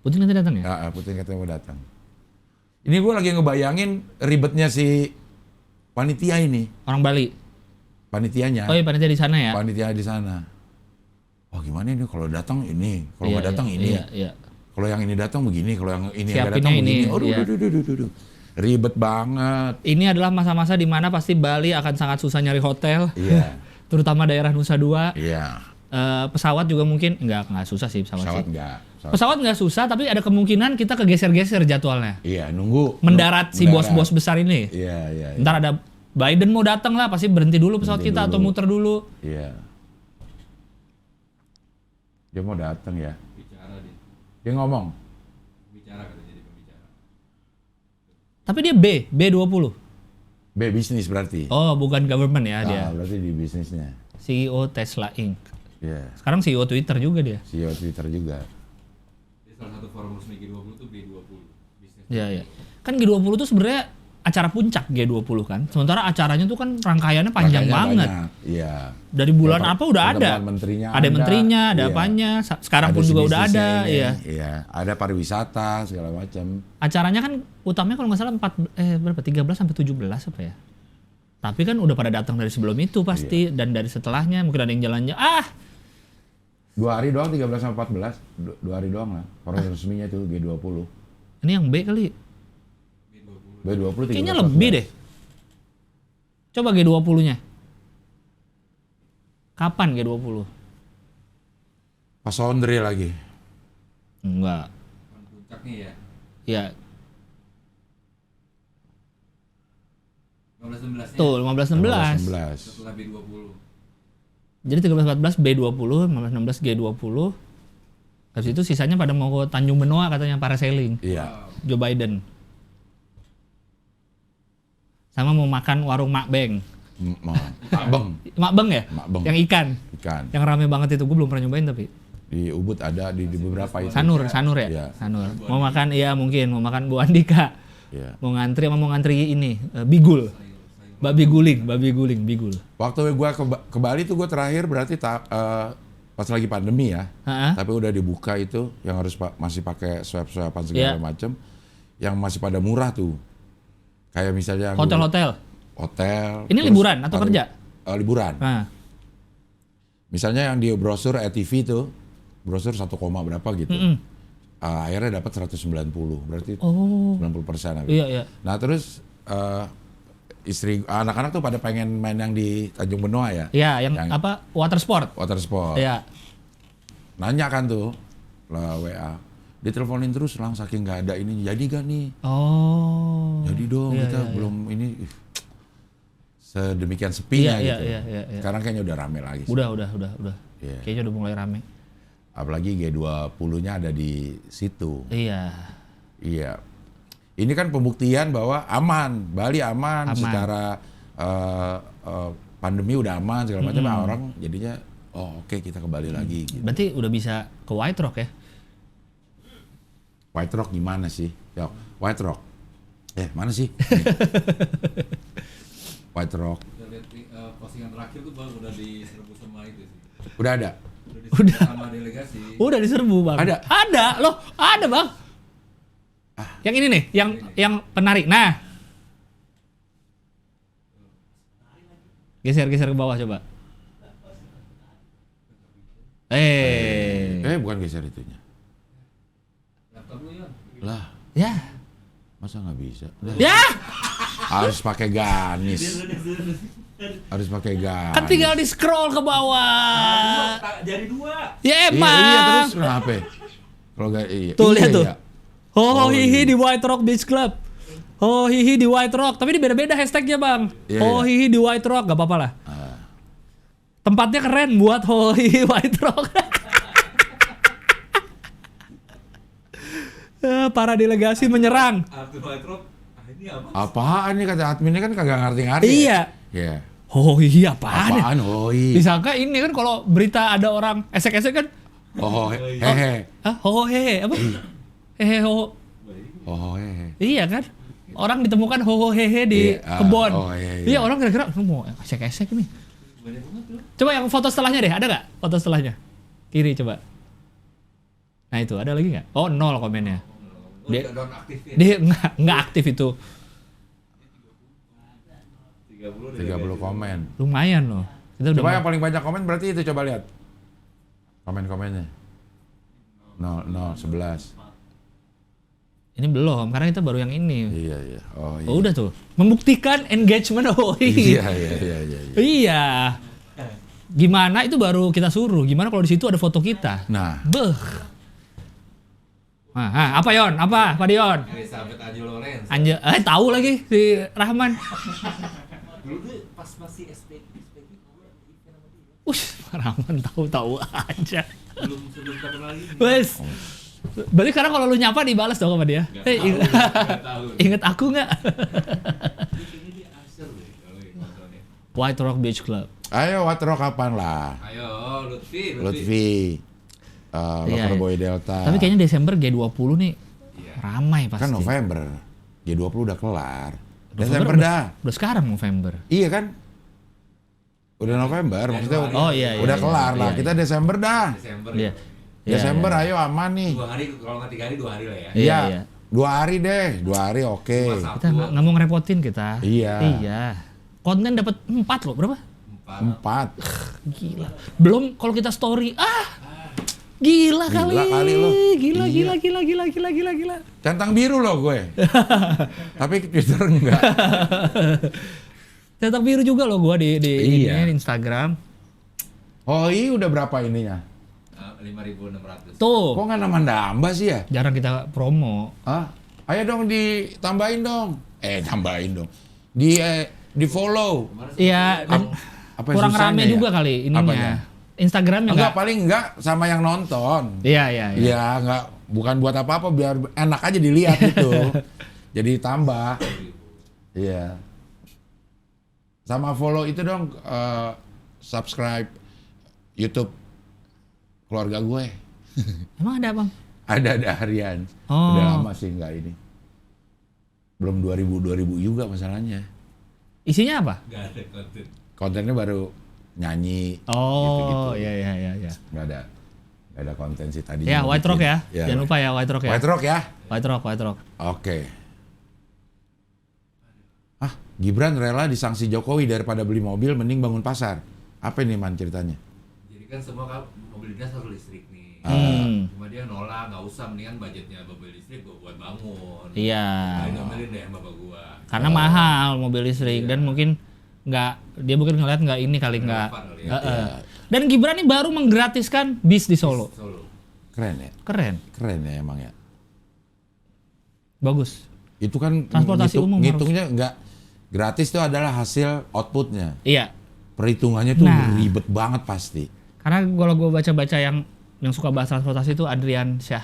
Putin nanti datang ya? Ya, Putin katanya mau datang. Ini gue lagi ngebayangin ribetnya si panitia ini, Orang Bali. panitianya. Oh iya panitia di sana ya? Panitia di sana. Wah gimana ini kalau datang ini, kalau Iya, nggak datang iya, ini. Iya, iya. Kalau yang ini datang begini, kalau yang ini nggak Siapinnya datang ini, begini. Aduh, iya. aduh. Ribet banget. Ini adalah masa-masa di mana pasti Bali akan sangat susah nyari hotel. Iya, Terutama daerah Nusa Dua. iya. Pesawat juga mungkin nggak susah sih pesawat Pesawat sih. enggak. Pesawat nggak susah tapi ada kemungkinan kita kegeser-geser jadwalnya. Iya, nunggu. Mendarat si bos-bos besar ini. Iya. Ntar ada Biden mau datang lah pasti berhenti dulu pesawat Berhenti kita dulu. atau muter dulu. Iya. Dia mau datang ya. Bicara dia. Dia ngomong. Bicara kata jadi pembicara. Tapi dia B20. B bisnis berarti. Oh bukan government ya dia. Berarti di bisnisnya. CEO Tesla Inc. Iya. Sekarang CEO Twitter juga dia. CEO Twitter juga. Dia salah satu forum resmi G20 itu B20. Bisnis. Iya, iya. Kan G20 tuh sebenarnya acara puncak G20 kan. Sementara acaranya tuh kan rangkaiannya panjang Makanya banget. banyak. Iya. Dari bulan Ya, apa udah ada. pertemuan menterinya Ada menterinya, ada iya. apanya. Sekarang Ada pun juga udah bisnisnya ada, ini, iya. Iya, ada pariwisata segala macam. Acaranya kan utamanya kalau nggak salah 13 sampai 17 apa ya. Tapi kan udah pada datang dari sebelum itu pasti Iya. dan dari setelahnya mungkin ada yang jalannya 2 hari doang 13 sampai 14. 2 hari doang lah. Forum resminya itu G20. ini yang B kali. B20 13 Kayaknya lebih 14. deh. Coba G20-nya. Kapan G20? Pas Sondre lagi. Enggak. Puncaknya ya. Ya, 15-16 nya. tuh 15-16. 16. Setelah B20. Jadi 13-14 B20, 15-16 G20. Habis itu sisanya pada mau ke Tanjung Benoa katanya parasailing. Iya. Joe Biden. Sama mau makan warung Mak Beng. Makbeng. Mak Beng ya? Mak Beng. Yang ikan. Ikan. Yang rame banget itu. Gue belum pernah nyobain tapi. Di Ubud ada di beberapa itu. Sanur ya? Iya. Sanur. Mau makan, iya mungkin. Mau makan Bu Andika. Iya. Mau ngantri ini. Bigul. Babi guling, bigul. Waktu gua ke Bali tuh gua terakhir berarti pas lagi pandemi ya. Ha-ha. Tapi udah dibuka itu yang harus masih pakai swab-swaban segala Iya. macam. Yang masih pada murah tuh. Kayak misalnya Hotel-hotel. hotel. Ini terus liburan atau kerja? Liburan. Nah. Misalnya yang di brosur TV tuh, brosur 1, berapa gitu. Mm-mm. Akhirnya dapat 190, berarti Oh. 90%. Iya, iya. Nah terus anak-anak tuh pada pengen main yang di Tanjung Benoa ya, Iya, yang apa? Water sport. water sport. Iya. Nanya kan tuh lah WA, diteleponin terus lang saking nggak ada ini, jadi gak nih? Oh. Jadi dong Iya, kita iya, iya. belum ini sedemikian sepinya Iya, gitu. iya. Sekarang kayaknya udah rame lagi. Sih. Udah. Iya. Kayaknya udah mulai rame. Apalagi G20-nya ada di situ. Iya. Iya. Ini kan pembuktian bahwa aman, Bali aman. Secara pandemi udah aman segala macam. Orang jadinya oke, kita ke Bali lagi. Gitu. Berarti udah bisa ke White Rock ya? White Rock gimana sih? Ya, White Rock. Mana sih? White Rock. Udah lihat postingan terakhir tuh bang udah diserbu sama itu sih. Udah ada. Udah sama delegasi. Udah diserbu bang. Ada? Loh, ada bang. Yang ini nih, yang penari. Nah, geser ke bawah coba. Bukan geser itunya. Laptop lu ya. Lah, Ya. masa nggak bisa? Lah, Ya. harus pakai ganis. Harus pakai ganis. Kan tinggal di scroll ke bawah. Jadi 2. Ya Iya, emang. iya, terus kenapa? Kalau nggak iya. Tuh iya, lihat tuh. iya. Ho Oh, hihi iya. di White Rock Beach Club. Ho hihi di White Rock. Tapi ini beda-beda hashtagnya bang. Iya, Ho iya. hihi di White Rock gak apa-apa lah. Tempatnya keren buat ho hihi White Rock. Para delegasi menyerang. Arthur White Rock. Ini apa? Apaan nih kata adminnya kan kagak ngerti-ngerti. Iya. Iya. Ho hihi apaan? Apaan? Oh iya. Disangka ini kan kalau berita ada orang esek-esek kan. Oh hehe. Hah? Ho hehe apa? Hehe ho. Oh hehe. Iya kan? Orang ditemukan ho hehe di Iya, kebon. iya. Iya orang kira-kira lu mau esek-esek ini. Banyak banget tuh. Coba yang foto setelahnya deh, ada nggak foto setelahnya? Kiri coba. Nah itu ada lagi nggak? Oh 0 komennya. Oh, Dia- udah nonaktifin. Dia nggak aktif itu. 30 komen. Lumayan loh. Kita udah Coba yang paling banyak komen berarti itu coba lihat. Komen-komennya. 11. ini belum karena kita baru yang ini. Iya, iya. Oh iya. Oh, udah tuh membuktikan engagement. Oh Iya, iya. iya, iya, iya. Iya. Gimana itu baru kita suruh. Gimana kalau di situ ada foto kita? Nah, Beh. Nah, apa Yon? Apa Pak Dion? Elizabeth Ajo Lorenz. Tahu lagi si Rahman. Dulu tuh pas masih SPG event sama dia. Pak Rahman tahu-tahu aja. Sebelum kenal lagi. Wes. Berarti sekarang kalau lu nyapa dibalas dong sama dia. Nggak tahu. Ingat aku nggak? Kayaknya dia Acer deh kalau yang nontonnya. White Rock Beach Club. ayo Watro kapan lah? Ayo Lutfi. Lutfi. Iya, Lover iya. Boy Delta. Tapi kayaknya Desember G20 nih Iya. ramai pasti. kan November. G20 udah kelar. November Desember udah- dah. Udah sekarang November. Iya kan? Udah November, maksudnya Oh, iya, iya, udah iya, kelar lah. iya, Kita Desember dah. Desember. Iya. Desember Iya, ayo aman nih. 2 hari kalau nggak 3 hari 2 hari lah ya. Iya, iya. 2 hari deh, 2 hari oke. Cuma Sabtu. Kita nggak mau ngerepotin kita. Iya. Iya. Konten dapat 4 loh, berapa? 4. 4. Gila. Belum kalau kita story. Gila kali. kali lo. Gila, Iya. gila. Centang biru loh gue. Tapi Twitter enggak. Cetak biru juga loh gua di Iya. ini, di Instagram. Oh iya udah berapa ininya? 5.600. Tuh, Kok nggak nambah-nambah sih ya? jarang kita promo. Hah? Ayo dong ditambahin dong. Tambahin dong. Di follow. Iya, dan Apa kurang susahnya rame ya? juga kali ininya. Apanya? Instagramnya Enggak, enggak. paling enggak sama yang nonton. Iya, iya. Iya, enggak bukan buat apa-apa biar enak aja dilihat gitu. Jadi tambah. Iya. Sama follow itu dong subscribe YouTube keluarga gue. Emang ada bang? Ada harian. Oh. Udah lama sih enggak ini. Belum 2000 juga masalahnya. Isinya apa? Nggak ada konten. Kontennya baru nyanyi. Oh, iya. Nggak ada konten sih tadi. Ya, White Rock ya. Ya. Jangan lupa ya White Rock ya. White Rock ya. White Rock. Oke. Gibran rela disanksi Jokowi daripada beli mobil mending bangun pasar. Apa ini man ceritanya? Jadi kan semua mobil dinas harus listrik nih. Cuma dia nolak, nggak usah, mendingan budgetnya mobil listrik gua buat bangun. Iya. Nah, ngomelin deh sama bapak gua. Karena mahal mobil listrik dan mungkin dia mungkin ngeliat nggak ini kali nggak. Relevan kali ya. Dan Gibran ini baru menggratiskan bis di Solo. Solo. Keren ya? Keren, Ya emang ya. Bagus. Itu kan Transportasi umum ngitungnya nggak gratis, itu adalah hasil outputnya. Iya. Perhitungannya tuh Nah. ribet banget pasti. Karena kalau gue baca-baca yang suka bahas transportasi itu Adrian Syah.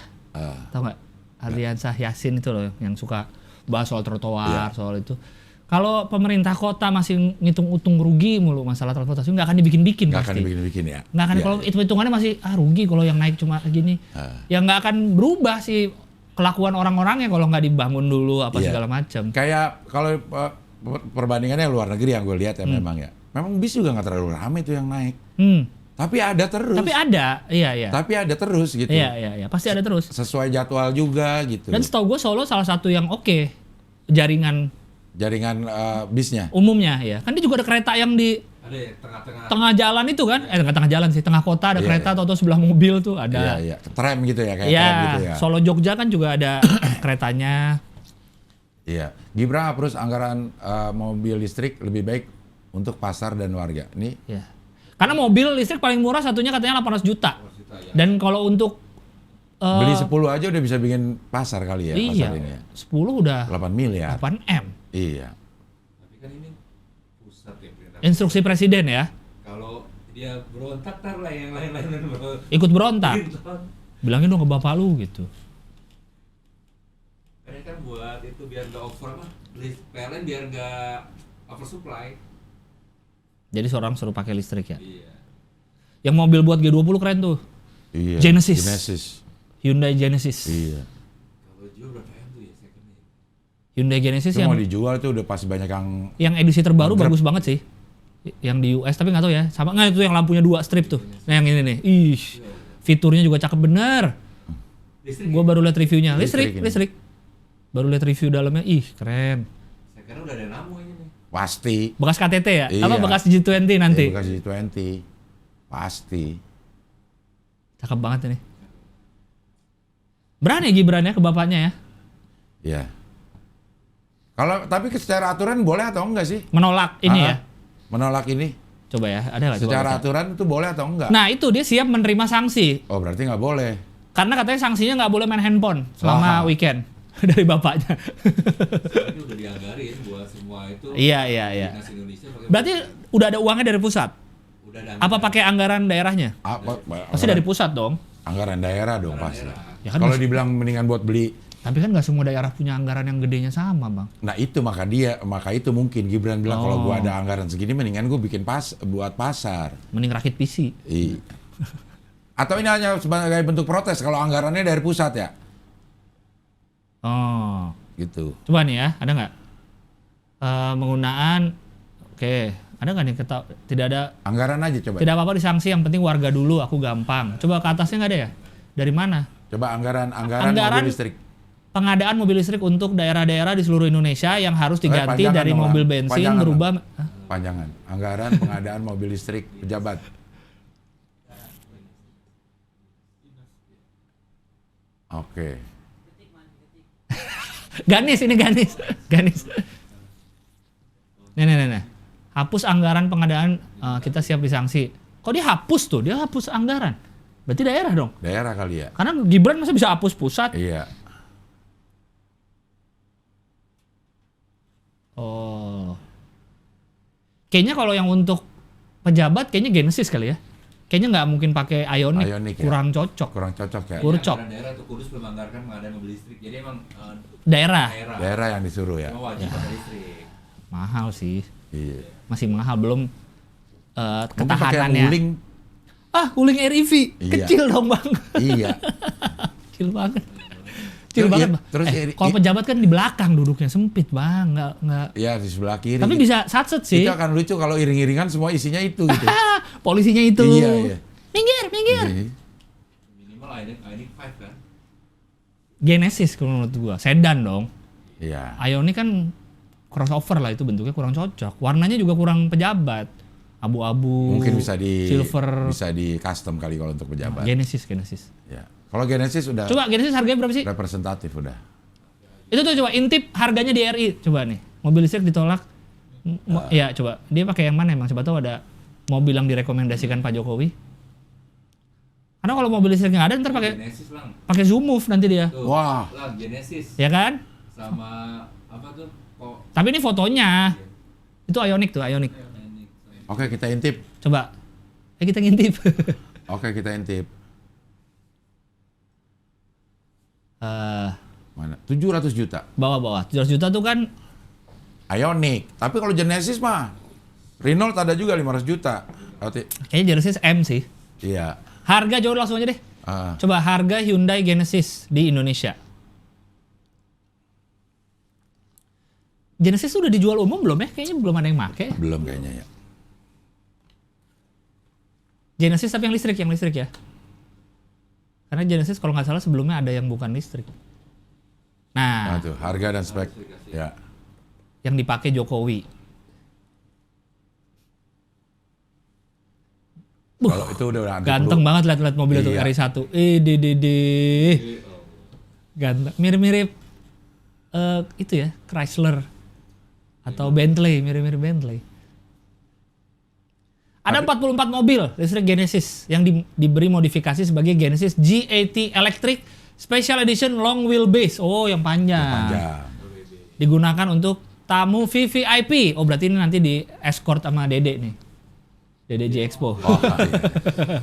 Tahu nggak? Adrian Syah Yasin itu loh yang suka bahas soal trotoar, soal itu. Kalau pemerintah kota masih ngitung untung rugi mulu masalah transportasi, nggak akan dibikin-bikin Nggak akan pasti. dibikin ya. Nggak akan, Iya, kalau iya. hitung-hitungannya masih rugi kalau yang naik cuma gini. Yang nggak akan berubah sih kelakuan orang-orangnya kalau nggak dibangun dulu apa Iya. segala macam. Kayak kalau perbandingannya luar negeri yang gue lihat ya memang ya. Memang bis juga nggak terlalu ramai tuh yang naik. Tapi ada terus. Tapi ada, iya. Tapi ada terus gitu. Iya, pasti ada terus. Sesuai jadwal juga gitu. Dan setahu gue Solo salah satu yang jaringan Jaringan bisnya. umumnya ya. Kan dia juga ada kereta yang di Ada ya tengah-tengah. Tengah jalan itu kan, tengah jalan sih, tengah kota ada Iya, kereta atau sebelah mobil tuh ada. Iya. Tram gitu ya, kayak Iya, tram gitu ya. Solo Jogja kan juga ada keretanya. Iya. Gibran approve anggaran mobil listrik lebih baik untuk pasar dan warga. Ini Ya. Karena mobil listrik paling murah satunya katanya 800 juta. Ya. Dan kalau untuk beli 10 aja udah bisa bikin pasar kali ya, iya, pasar ini ya. 10 udah 8 miliar. 8 M. Iya. Tapi kan ini pusat ya perintah. Instruksi presiden ya, Kalau dia berontak tar lah yang lain-lain ikut berontak. Bilangin dong ke bapak lu gitu. Karena kan buat itu biar nggak over apa? PLN biar nggak oversupply. Jadi seorang suruh pakai listrik ya. Iya. Yang mobil buat G20 keren tuh. Iya. Genesis. Hyundai Genesis. Iya. Kalau jual berapa M tuh ya secondnya? Hyundai Genesis Itu yang mau dijual tuh udah pasti banyak yang edisi terbaru Mantap. bagus banget sih. Yang di US tapi nggak tahu ya. Sama nggak itu yang lampunya 2 strip tuh. Nah yang ini nih. Ih. Fiturnya juga cakep bener. Listrik. Gua baru lihat reviewnya. Listrik ini. Listrik. Baru lihat review dalamnya. Ih, keren. Sekarang udah ada Namo ini nih. pasti. Bekas KTT ya? Iya. Apa bekas G20 nanti? Bekas G20. Pasti. Cakep banget ini. Berani Gibran ya ke bapaknya ya? Iya. Kalau tapi secara aturan boleh atau enggak sih? Menolak ini ya? Menolak ini. Coba ya, ada nggak? Secara coba baca. aturan itu boleh atau enggak? Nah itu dia siap menerima sanksi. Oh berarti nggak boleh. Karena katanya sanksinya nggak boleh main handphone selama Wah. weekend. Dari bapaknya. Ini udah dianggarin buat semua itu. Iya. Dinas Indonesia pakai Berarti udah ada uangnya dari pusat? udah ada Apa pakai anggaran daerahnya? Apa? Pasti dari pusat dong. Anggaran daerah dong pasti. Ya kan Kalau mas- dibilang mendingan buat beli, Tapi kan nggak semua daerah punya anggaran yang gedenya sama, Bang. nah itu maka itu mungkin Gibran bilang kalau Oh. gua ada anggaran segini mendingan gua bikin buat pasar. Mending rakit PC. Iya. Atau ini hanya sebagai bentuk protes kalau anggarannya dari pusat ya? Oh. Gitu. Coba nih ya, ada nggak? Penggunaan, oke. Ada nggak nih tidak ada, Anggaran aja coba. tidak apa-apa disanksi, yang penting warga dulu, aku gampang. Coba ke atasnya nggak ada ya? Dari mana? Coba anggaran Anggaran- mobil listrik. Pengadaan mobil listrik untuk daerah-daerah di seluruh Indonesia yang harus diganti panjangan dari dong, mobil Lang. bensin Panjangan, berubah. Hah? Panjangan. Anggaran pengadaan mobil listrik pejabat. Oke. Ganis ini Ganis. Ganis. Nih. Hapus anggaran pengadaan, kita siap disanksi. Kok dia hapus tuh? Dia hapus anggaran. Berarti daerah dong. Daerah kali ya? Karena Gibran masa bisa hapus pusat? Iya. Oh. Kayaknya kalau yang untuk pejabat kayaknya Genesis kali ya. Kayaknya nggak mungkin pakai Ioniq, Ioniq ya. kurang cocok. Kurang cocok ya? Kurcok. Anggaran daerah tuh Kudus belum anggarkan pengadaan mobil listrik. Jadi emang Daerah Daerah yang disuruh ya? cuma wajib pakai listrik. mahal sih, Iya. masih mahal belum Mungkin pakai ketahanannya. guling. Wuling REV Iya. kecil dong bang, Iya. kecil banget, kecil Terus- banget. iya, Bang. terus Kalau pejabat kan di belakang duduknya sempit bang, nggak. Iya di sebelah kiri. Tapi bisa satset sih. Itu akan lucu kalau iring-iringan semua isinya itu gitu. Polisinya itu. Iya. Minggir. Iya. Minimal Ioniq 5 kan. Genesis kalau menurut gua, sedan dong. Iya. Ioniq kan crossover lah, itu bentuknya kurang cocok. Warnanya juga kurang pejabat. Abu-abu. Mungkin bisa di silver. bisa di custom kali kalau untuk pejabat. Genesis. Ya. Kalau Genesis udah Coba Genesis harganya berapa sih? representatif udah. Itu tuh coba intip harganya di RI. Coba nih. Mobil listrik ditolak. Ya coba. Dia pakai yang mana emang? Coba tahu ada mobil yang direkomendasikan Pak Jokowi. Karena kalau mobil listriknya ada ntar pakai Genesis lang. Zoom Move nanti dia. Tuh, Wah. Lang Genesis Ya kan? sama apa tuh? Kok Tapi ini fotonya. Itu Ioniq tuh, Ioniq. Oke, kita intip. Coba. Kita ngintip. Oke, kita intip. Mana? 700 juta. Bawah-bawah. 700 juta tuh kan Ioniq. Tapi kalau Genesis mah Renault ada juga 500 juta. kayaknya Genesis M sih. Iya. Harga jauh langsung aja deh. Coba harga Hyundai Genesis di Indonesia. Genesis udah dijual umum belum ya? Kayaknya belum ada yang make. Belum kayaknya ya. Genesis tapi yang listrik ya. Karena Genesis kalau nggak salah sebelumnya ada yang bukan listrik. Nah, Nah, tuh harga dan spek. Ya. yang dipakai Jokowi. Kalau itu udah anti Ganteng banget lihat mobil itu Iya. RI1. Ganteng. Mirip-mirip itu ya, Chrysler atau Bentley, mirip-mirip Bentley. Ada 44 mobil listrik Genesis yang diberi modifikasi sebagai Genesis G80 Electric Special Edition Long Wheelbase. Oh, yang panjang. panjang. Digunakan untuk tamu VVIP. Oh, berarti ini nanti di escort sama Dede nih. Dede J Expo. Oh, iya.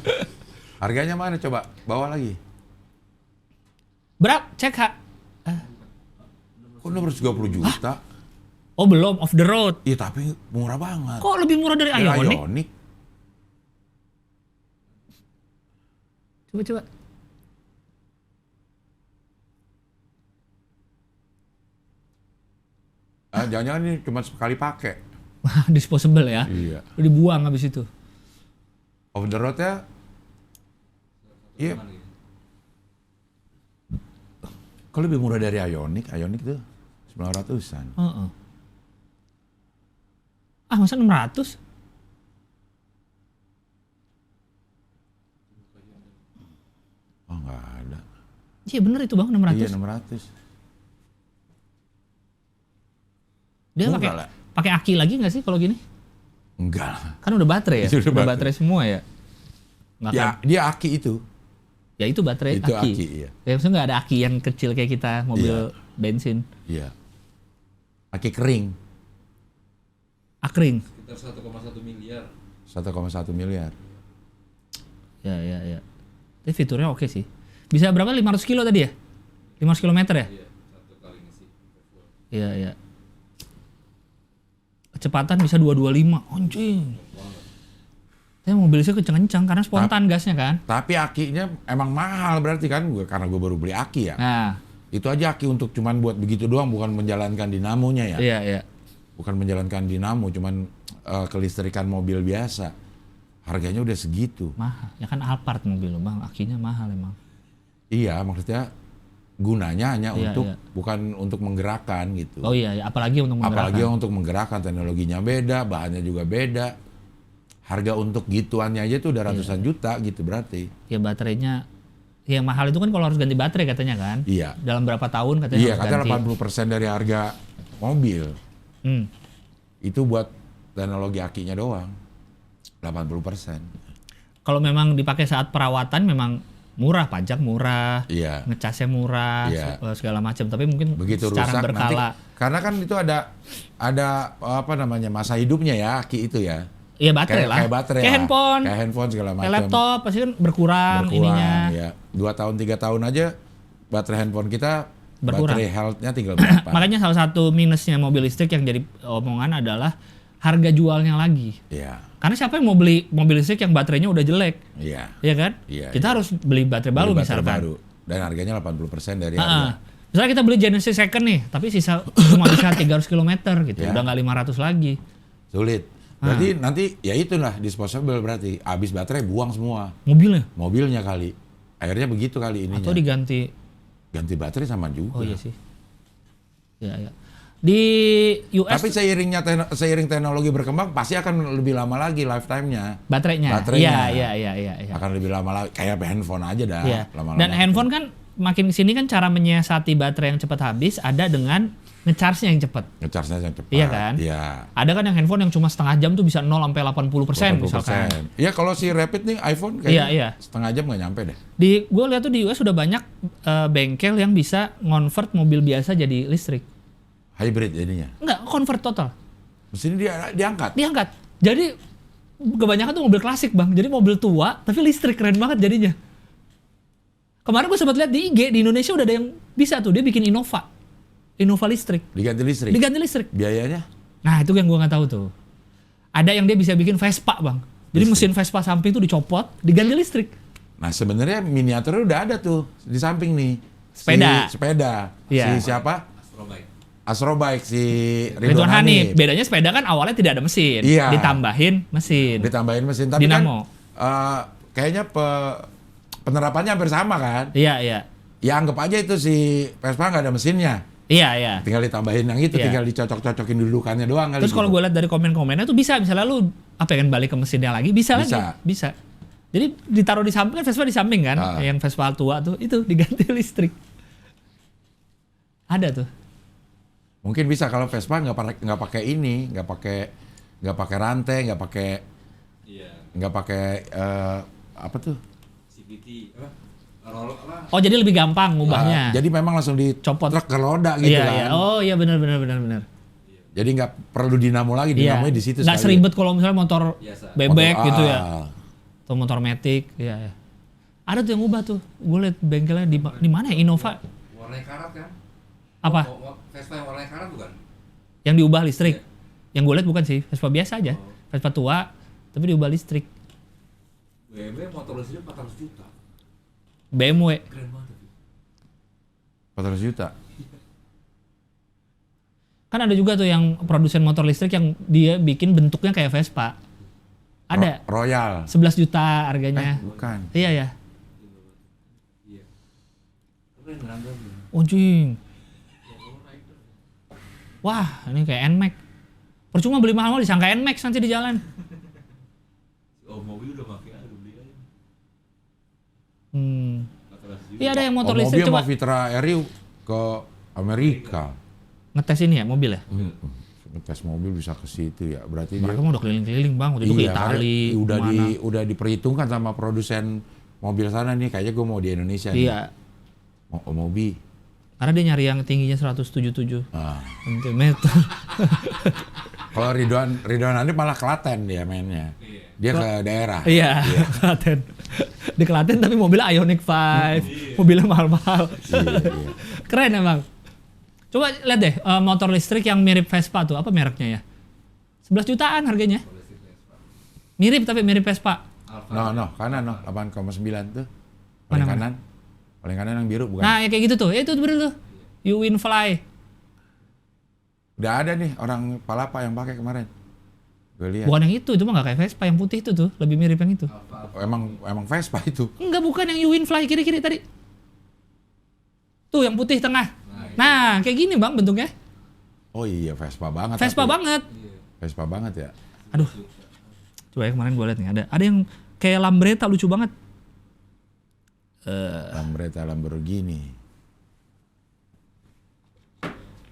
Harganya mana coba? Bawa lagi. Berapa? Cek Kak. Kok 630 juta? Oh, belum off the road. Iya, tapi murah banget. Kok lebih murah dari Dari Ioniq? Ioniq. Coba. Jangan-jangan ini cuma sekali pakai. Disposable ya. Iya. Udah dibuang habis itu. Off the road ya. Iya. Kok lebih murah dari Ioniq? Ioniq tuh 900-an. Heeh. Ah, masa 600? Oh, nggak ada. Iya bener itu Bang, 600. Iya, 600. Dia Murah pakai lah. pakai aki lagi nggak sih kalau gini? Enggak lah. Kan udah baterai ya? Itu udah baterai. baterai semua ya? Nggak Ya, kan? dia aki itu. Ya itu baterai Itu aki. aki, iya. Ya maksudnya nggak ada aki yang kecil kayak kita, mobil Iya. bensin. Iya. Aki kering. Akring. Sekitar 1,1 miliar. 1,1 miliar. Ya. Tapi fiturnya oke sih. Bisa berapa? 500 kilo tadi ya? 500 kilometer ya? Iya, satu kali ngisi. Iya. Kecepatan bisa 225. Anjing. Tapi mobil saya kenceng-kenceng karena spontan gasnya kan. Tapi akinya emang mahal berarti kan, karena gue baru beli aki ya. Nah, Itu aja aki untuk cuman buat begitu doang, bukan menjalankan dinamonya ya. iya. Bukan menjalankan dinamo, cuman kelistrikan mobil biasa. Harganya udah segitu. Mahal. Ya kan Alphard mobil lo Bang, akinya mahal emang. Iya, maksudnya gunanya hanya Iya, untuk iya. bukan untuk menggerakkan gitu. Oh iya, apalagi untuk menggerakkan. Apalagi untuk menggerakkan, teknologinya beda, bahannya juga beda. Harga untuk gituannya aja tuh udah ratusan juta gitu berarti. Ya baterainya, yang mahal itu kan kalau harus ganti baterai katanya kan. Iya. Dalam berapa tahun katanya Iya, harus katanya ganti. 80% dari harga mobil. Hmm. Itu buat teknologi akinya doang. 80%. Kalau memang dipakai saat perawatan memang murah, pajak murah, Iya. ngecasnya murah, Iya. segala macam. Tapi mungkin Begitu secara rusak nanti, berkala. karena kan itu ada apa namanya, masa hidupnya ya aki itu ya. Iya baterai lah. Kayak baterai Kayak lah. handphone, Kayak handphone segala macam. kayak laptop pasti kan berkurang ininya. Ya. 2 tahun 3 tahun aja baterai handphone kita Berkurang. baterai health-nya tinggal berapa. Makanya salah satu minusnya mobil listrik yang jadi omongan adalah harga jualnya lagi. Iya. Karena siapa yang mau beli mobil listrik yang baterainya udah jelek, Iya. ya kan? Iya, Kita iya. harus beli baterai baru Beli baterai misalkan. baru. Dan harganya 80% dari Heeh. harga. Misalnya kita beli Genesis second nih, tapi sisa cuma bisa 300 km gitu, Ya. udah nggak 500 lagi. Sulit. Berarti nanti ya itulah disposable, berarti habis baterai buang semua. Mobilnya? Mobilnya kali. Akhirnya begitu kali ininya. Atau diganti? Ganti baterai sama juga. Oh iya sih. Ya. Di US Tapi seiring teknologi berkembang pasti akan lebih lama lagi lifetime-nya. baterainya. baterainya. Iya. Akan lebih lama lagi, kayak handphone aja dah. Iya. Lama-lama. Dan handphone kan makin kesini kan cara menyiasati baterai yang cepat habis ada dengan ngecharge-nya yang cepat. Ngecharge-nya yang cepat. Iya kan? Iya. Ada kan yang handphone yang cuma setengah jam tuh bisa 0 sampai 80% misalkan. Iya, kalau si Rapid nih iPhone kayaknya Iya. setengah jam nggak nyampe deh. Gue lihat tuh di US sudah banyak bengkel yang bisa ngonvert mobil biasa jadi listrik. Hybrid jadinya. Enggak, convert total. Mesin dia diangkat. Diangkat. Jadi kebanyakan tuh mobil klasik Bang. Jadi mobil tua tapi listrik, keren banget jadinya. Kemarin gue sempat lihat di IG di Indonesia udah ada yang bisa tuh, dia bikin Innova listrik. Diganti listrik. Diganti listrik. Biayanya? Nah itu yang gue nggak tahu tuh. Ada yang dia bisa bikin Vespa Bang. Jadi mesin Vespa samping tuh dicopot, diganti listrik. Nah sebenarnya miniaturnya udah ada tuh di samping nih. Sepeda. Sepeda. Iya. Si siapa? Astrobike. Astrobike, si Ridwan Hanif. Bedanya sepeda kan awalnya tidak ada mesin. Iya. Ditambahin mesin. Ditambahin mesin. Tapi Dinamo. kan kayaknya penerapannya hampir sama kan? Iya. Ya anggap aja itu si Vespa nggak ada mesinnya. Iya. Tinggal ditambahin yang itu, Iya. tinggal dicocok-cocokin dudukannya doang kali. Terus kalau gitu. gue lihat dari komen-komennya tuh bisa misalnya lu pengen balik ke mesinnya lagi bisa. Lagi. Bisa. Jadi ditaruh di samping kan, Vespa di samping kan, Ah. yang Vespa tua tuh itu diganti listrik. Ada tuh. Mungkin bisa kalau Vespa nggak pakai ini, nggak pakai rantai, nggak pakai apa tuh? CVT apa? Roll apa? Oh jadi lebih gampang ngubahnya. Jadi memang langsung Copot. truk ke roda gitu Iya, kan. iya. Oh iya benar. Jadi nggak perlu dinamo lagi, Iya. dinamonya di situ. Nggak sekali. seribet kalau misalnya motor Biasa. bebek Motor- gitu ya. ah. Atau motor matic, ya. Ada tuh yang ubah tuh. Gue liat bengkelnya di mana ya? Innova Warna karat kan? apa? Vespa yang warna karat bukan? Yang diubah listrik. Yang gue liat bukan sih, Vespa biasa aja. Vespa tua tapi diubah listrik. BMW motor listrik 400 juta. BMW. Keren banget tapi. 400 juta. Kan ada juga tuh yang produsen motor listrik yang dia bikin bentuknya kayak Vespa. Ada. Royal. 11 juta harganya. Bukan. Iya ya. Iya. Keren Rangga. Anjing. Wah, ini kayak NMAX. Percuma beli mahal-mahal disangka NMAX nanti di jalan. Oh mobil udah pakai udah beli aja. 400 juta. Iya ada yang motor Oh, listrik mobil coba mau Vitra Ariu ke Amerika. ngetes ini ya mobil ya. Tes mobil bisa ke situ ya. Berarti Mereka mah udah keliling-keliling bang, udah ke karena Itali, udah diperhitungkan sama produsen mobil sana nih. Kayaknya gue mau di Indonesia Iya, nih. Mau mobil. karena dia nyari yang tingginya 177 Nah, cm. kalau Ridwan Hanif malah Klaten dia mainnya. Dia ke daerah. Iya, Klaten. Di Klaten tapi mobilnya Ioniq 5, mobilnya mahal-mahal. Iya. Keren emang. Coba lihat deh motor listrik yang mirip Vespa tuh, apa mereknya ya? 11 jutaan harganya. Mirip tapi mirip Vespa. No, kanan 8,9 tuh. Paling Mana? kanan. Paling kanan yang biru bukan? Nah, ya kayak gitu tuh. Ya itu bener tuh. You Win Fly. Udah ada nih orang Palapa yang pakai kemarin. Gue lihat. Bukan yang itu mah gak kayak Vespa, yang putih itu tuh, lebih mirip yang itu. Emang Vespa itu. Enggak, bukan yang You Win Fly kiri-kiri tadi. Tuh yang putih tengah. Nah, kayak gini bang bentuknya. Oh iya Vespa banget. Vespa tapi. banget. Vespa banget ya. Aduh. Coba ya kemarin gue liat nih ada yang kayak Lambretta lucu banget. Lamborghini.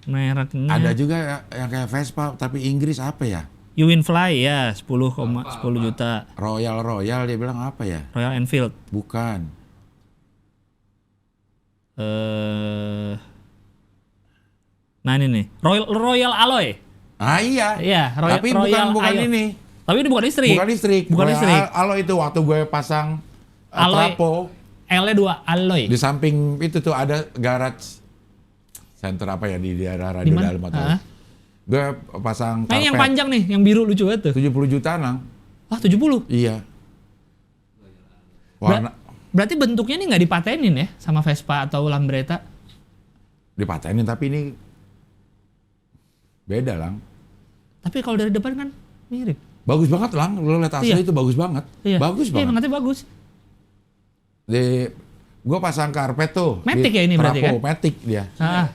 Mereknya. Ada juga yang kayak Vespa tapi Inggris apa ya? You Win Fly ya 10 juta. Royal dia bilang apa ya? Royal Enfield. Bukan. Nah ini nih Royal Alloy. Ah iya. Iya, Tapi Royal bukan Alloy. ini. Tapi ini bukan listrik. Bukan listrik. Bukan Royal listrik. Alloy itu waktu gue pasang Alloy. trapo L-nya 2 Alloy. di samping itu tuh ada garage center apa ya di daerah Di Radio mana? Dalam atau Hah? gue pasang Nah ini yang karpet panjang nih, yang biru lucu banget tuh. 70 jutaan lang. Wah 70. Iya. Warna Berarti bentuknya nih nggak dipatenin ya sama Vespa atau Lambretta? dipatenin tapi ini beda lang. Tapi kalau dari depan kan mirip. Bagus banget lang, lo lihat asli Iya. itu bagus banget. Iya. Bagus Iya, banget. nanti bagus. Gue pasang karpet tuh. Matic di ya ini berarti trapo, kan? Matic dia. Ah.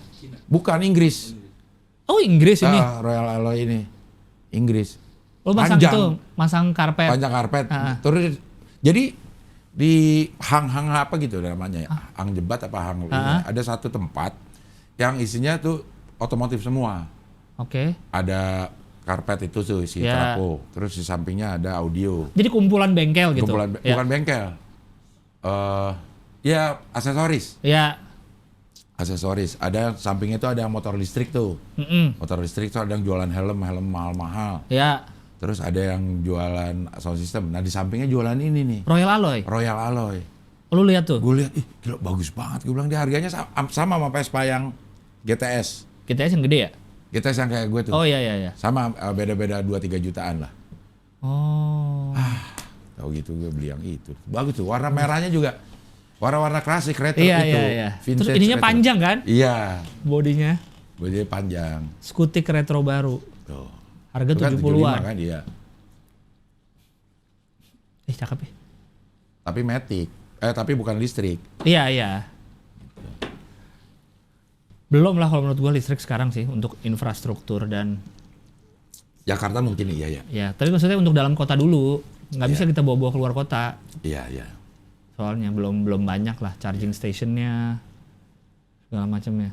Bukan Inggris. Oh Inggris ini. Royal Alloy ini. Inggris. Lo masang panjang. itu, masang karpet. Panjang karpet. Ah. Terus jadi di hang apa gitu namanya ya. Hang jebat apa hang ini. Ah. Ada satu tempat yang isinya tuh otomotif semua. Oke. Ada karpet itu tuh si Ya. trapo. Terus di sampingnya ada audio. Jadi kumpulan bengkel gitu. Kumpulan, Ya. bukan bengkel. Ya aksesoris. Ya. Aksesoris. Ada sampingnya itu ada motor listrik tuh. Mm-mm. Motor listrik tuh ada yang jualan helm mahal-mahal. Ya. Terus ada yang jualan sound system. Nah di sampingnya jualan ini nih, Royal Alloy. Royal Alloy. Lu lihat tuh. Gue lihat, ih gila bagus banget. Gue bilang dia harganya sama Vespa yang GTS. GTS yang gede ya? GTS yang kayak gue tuh. Oh iya iya iya. Sama beda-beda 2-3 jutaan lah. Oh. Tahu gitu gue beli yang itu. Bagus tuh. Warna merahnya juga. Warna-warna klasik retro Iya itu. iya iya. Terus Vintage ininya retro. panjang kan? Iya. Bodinya. Bodinya panjang. Skutik retro baru. Tuh. Harga Itu kan 70-an. 75 kan iya. Cakep ya. Tapi matic. Tapi bukan listrik. Iya iya. Belum lah kalau menurut gua listrik sekarang sih untuk infrastruktur dan Jakarta mungkin iya ya. ya. Tapi maksudnya untuk dalam kota dulu. nggak bisa kita bawa-bawa keluar kota. Iya, iya. Soalnya belum banyak lah charging stationnya segala macamnya.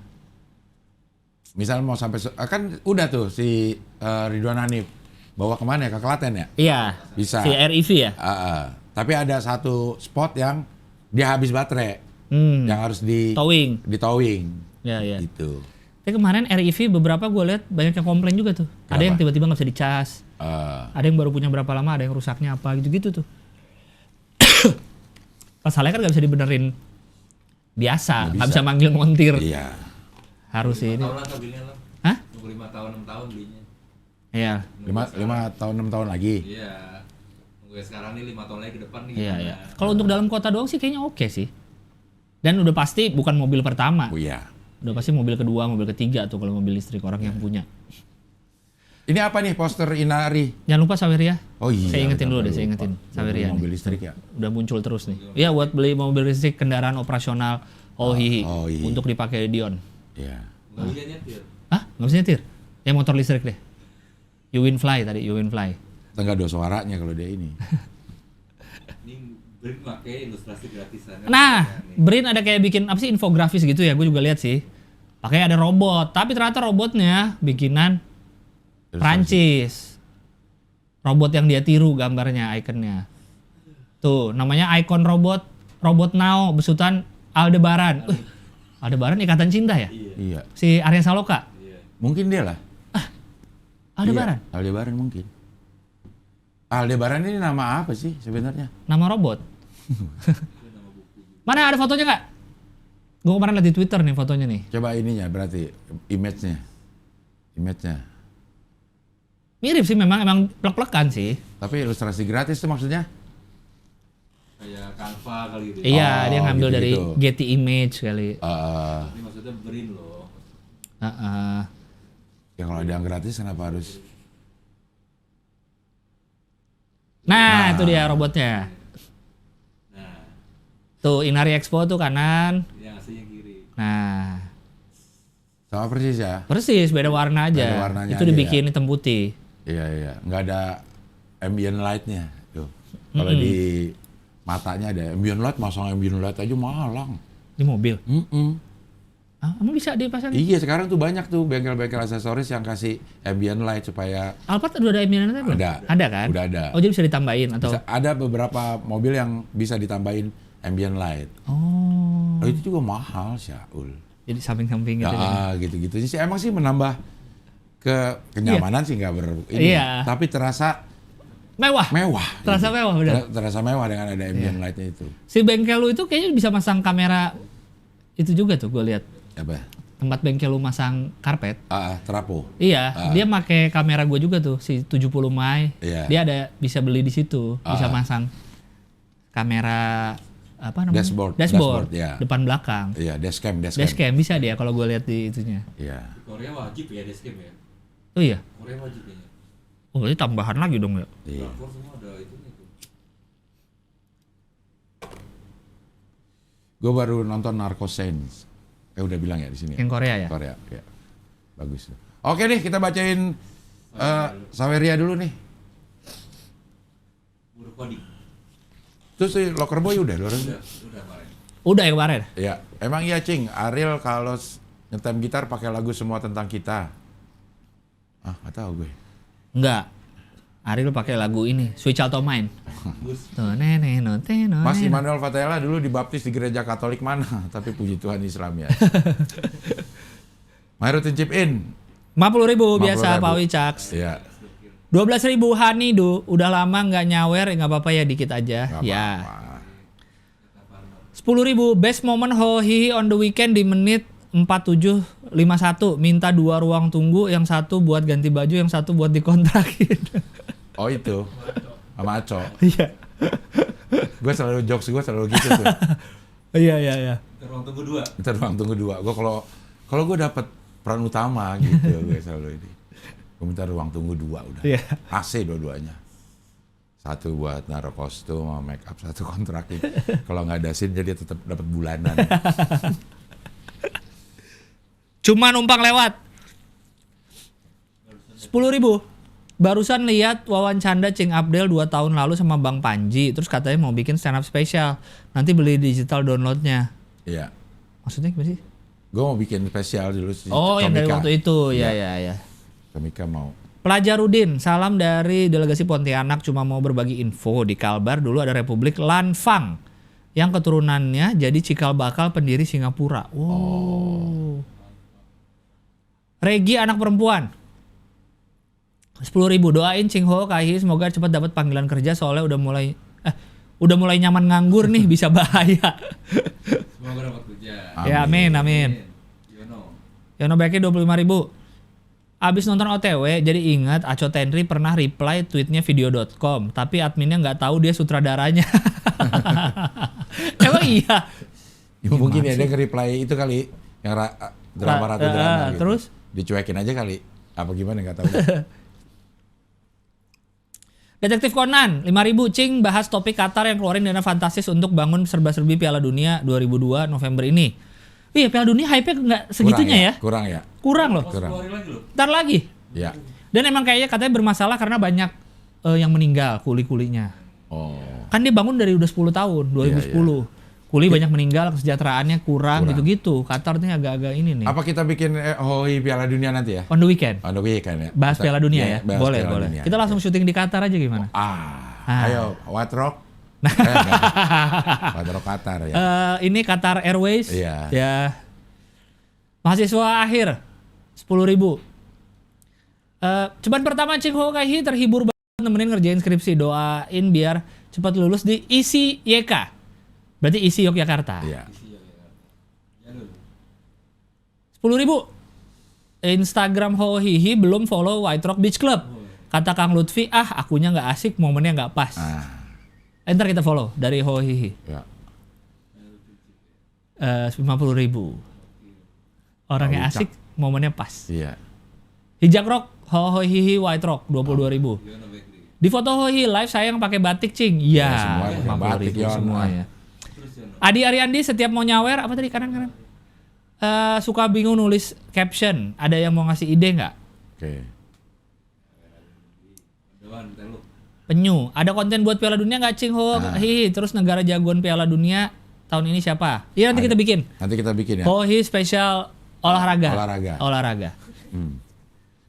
Misal mau sampai kan udah tuh si Ridwan Hanif bawa kemana ya, ke Klaten ya? Iya. Bisa. Si REV ya. Tapi ada satu spot yang dia habis baterai, yang harus Towing. ditowing. Ya, ya. Gitu. Tapi kemarin REV beberapa gue lihat banyak yang komplain juga tuh. Kenapa? Ada yang tiba-tiba nggak bisa dicas. Ah. Ada yang baru punya berapa lama, ada yang rusaknya apa gitu-gitu tuh. Masalahnya kan nggak bisa dibenerin biasa, nggak bisa manggil montir. Iya. Harus ini. 5 tahun lah belinya lah. Hah? Nunggu 5 tahun 6 tahun belinya. Iya. 5 tahun 6 tahun lagi. Iya. Nunggu sekarang nih 5 tahun lagi ke depan nih. Iya, gimana? iya. Kalau untuk dalam kota doang sih kayaknya oke sih. Dan udah pasti bukan mobil pertama. Oh iya. Udah pasti mobil kedua, mobil ketiga tuh kalau mobil listrik orang yang punya. Ini apa nih poster Inari? Jangan lupa Saweria. Oh iya. Saya ingetin dulu deh, lupa. saya ingetin. Saweria. Mobil nih. listrik ya. Udah muncul terus nih. Iya, buat beli mobil listrik kendaraan operasional OHI OHI. untuk dipakai Dion. Iya. Nggak bisa nyetir. Hah? Nggak bisa nyetir? Ya motor listrik deh. Uwinfly tadi, Uwinfly. Enggak ada suaranya kalau dia ini. Ini Brin pakai ilustrasi gratisan. Nah, Brin ada kayak bikin apa sih infografis gitu ya, gue juga lihat sih. Pakai ada robot, tapi ternyata robotnya bikinan Prancis. Robot yang dia tiru gambarnya, ikonnya. Tuh, namanya ikon robot Now besutan Aldebaran. Aldebaran Ikatan Cinta ya? Iya. Si Arya Saloka. Iya. Mungkin dia lah. Aldebaran. Iya, Aldebaran mungkin. Aldebaran ini nama apa sih sebenarnya? Nama robot. Mana ada fotonya nggak? Gue kemarin lihat di Twitter nih fotonya nih. Coba ininya berarti image-nya. Image-nya. Mirip sih memang plek-plekan sih. Tapi ilustrasi gratis tuh maksudnya? Kayak Canva kali gitu. Iya, Oh, dia ngambil dari gitu-gitu. Getty Image kali. Ini maksudnya Brin loh. Ya kalau ada yang gratis kenapa harus? Nah, itu dia robotnya. Nah, Tuh, Inari Expo tuh kanan. ini yang aslinya kiri. Nah, Sama persis ya? persis beda warna aja. Beda warnanya Itu aja dibikin hitam putih. Iya, iya. Nggak ada ambient light-nya. Tuh. Kalau di matanya ada ambient light, masang ambient light aja malang. Di mobil. Emang bisa dipasang? Iya, sekarang tuh banyak tuh bengkel-bengkel aksesoris yang kasih ambient light supaya Alphard udah ada ambient light belum? Ada. Ada kan? Udah ada. Oh, jadi bisa ditambahin atau? ada beberapa mobil yang bisa ditambahin ambient light. Oh. Oh, itu juga mahal, Syaul. Jadi samping-samping gitu. Ya, gitu-gitu sih. Emang sih menambah kenyamanan sih nggak ini. Iya. Tapi terasa Mewah. mewah. Terasa mewah, bener. Terasa mewah dengan ada ambient lightnya itu. Si bengkel lu itu kayaknya bisa masang kamera itu juga tuh gue lihat. Apa? Tempat bengkel lu masang karpet. Terapo. Iya, dia pakai kamera gue juga tuh si 70 Mai. Iya. Dia ada bisa beli di situ, bisa masang kamera apa namanya? Dashboard, ya. Depan belakang. Iya, dashcam. Dashcam bisa dia kalau gue lihat di itunya. Iya. Di Korea wajib ya dashcam ya. Oh iya. Korea wajib kayaknya. Oh, berarti tambahan lagi dong ya. Iya. Drakor semua ada itunya tuh. Gue baru nonton Narcosens. Udah bilang ya di sini. Yang Korea ya? Korea, ya. Bagus. Oke nih, kita bacain Saweria dulu nih. Buruk coding. Terus si Locker Boy udah. Udah kemarin. Udah ya kemarin? Ya, emang iya Cing, Ariel kalau nyetem gitar pakai lagu semua tentang kita. Nggak tahu gue. Enggak. Ariel pakai lagu ini, Switch Out of Mine. Tuh, nene, Mas Immanuel Fatela dulu dibaptis di gereja Katolik mana? Tapi puji Tuhan Islam ya. Mairutin chip in. 50.000 biasa 50.000. Pak Wicaks. Iya. 12.000 Hanidu, udah lama nggak nyawer, nggak apa-apa ya dikit aja. Nggak Ya. apa-apa. 10.000 best moment Hohihi on the weekend di menit 47.51. Minta 2 ruang tunggu, yang satu buat ganti baju, yang satu buat dikontrakin. Oh itu. Sama Aco. Iya. Gue selalu jokes gue selalu gitu tuh. Iya. Ruang tunggu 2. Ntar ruang tunggu 2. Gue kalau gue dapet peran utama gitu gue selalu ini. Gue minta ruang tunggu 2 udah. Iya. AC dua-duanya. Satu buat naruh kostum sama make up, satu kontrakin. Kalau nggak ada scene jadi tetap dapat bulanan. Cuma numpang lewat. 10.000. Barusan lihat wawancara Cing Abdel 2 tahun lalu sama Bang Panji, terus katanya mau bikin stand up spesial. Nanti beli digital downloadnya. Iya. Maksudnya gimana sih? Gue mau bikin spesial dulu sih. Oh, yang dari Komika. waktu itu. Iya. Ya. Komika mau. Pelajarudin, salam dari delegasi Pontianak, cuma mau berbagi info. Di Kalbar dulu ada Republik Lanfang yang keturunannya jadi cikal bakal pendiri Singapura. Wow. Regi anak perempuan. 10.000, doain Cing Ho Kai semoga cepat dapat panggilan kerja soalnya udah mulai nyaman nganggur nih, bisa bahaya. Semoga dapat kerja. Ya amin. Yono Beki 25.000. Abis nonton OTW jadi ingat Aco Tenri pernah reply tweetnya video.com tapi adminnya nggak tahu dia sutradaranya. Emang iya? Ya, mungkin ya dia nge-reply itu kali yang drama Ratu Drama gitu. Terus? Dicuekin aja kali. Apa gimana nggak tahu. Detektif Conan 5.000. Cing bahas topik Qatar yang keluarin dana fantastis untuk bangun serba-serbi Piala Dunia 2002 November ini. Iya, Piala Dunia hype-nya nggak segitunya ya? Kurang Loh. Kurang. Ntar lagi. Ya. Dan emang kayaknya katanya bermasalah karena banyak yang meninggal kuli-kulinya. Oh. Kan dia bangun dari udah 10 tahun, 2010. Iya. Kuli banyak meninggal, kesejahteraannya kurang. Gitu-gitu. Qatar ini agak-agak ini nih. Apa kita bikin Hoi Piala Dunia nanti ya? On the weekend. On the weekend ya. Bahas Piala Dunia ya? bahas Boleh. Piala Dunia. Kita langsung syuting di Qatar aja gimana? Ayo, What Rock? What Rock Qatar ya. Ini Qatar Airways. Iya. Ya. Mahasiswa akhir 10.000. Cuman pertama Cing Ho Kai terhibur banget nemenin ngerjain skripsi. Doain biar cepat lulus di ISI YK. Berarti ISI Yogyakarta. Iya. 10.000. Instagram Hohihi belum follow White Rock Beach Club. Kata Kang Lutfi, akunya nggak asik, momennya nggak pas. Ntar kita follow dari Hohihi. Ya. 50.000. Orangnya asik, momennya pas. Iya. Hijak Rock, Hohihi White Rock 22.000. Di foto Hohihi live saya yang pakai batik Cing. Iya, semua pakai batik, 50.000 Yon. semuanya. Adi Ariandi setiap mau nyawer apa tadi kanan. Suka bingung nulis caption. Ada yang mau ngasih ide nggak? Oke. Penyu. Ada konten buat Piala Dunia nggak Cing Ho? Hihi. Terus negara jagoan Piala Dunia tahun ini siapa? Iya nanti kita bikin. Nanti kita bikin ya. Hohi spesial olahraga.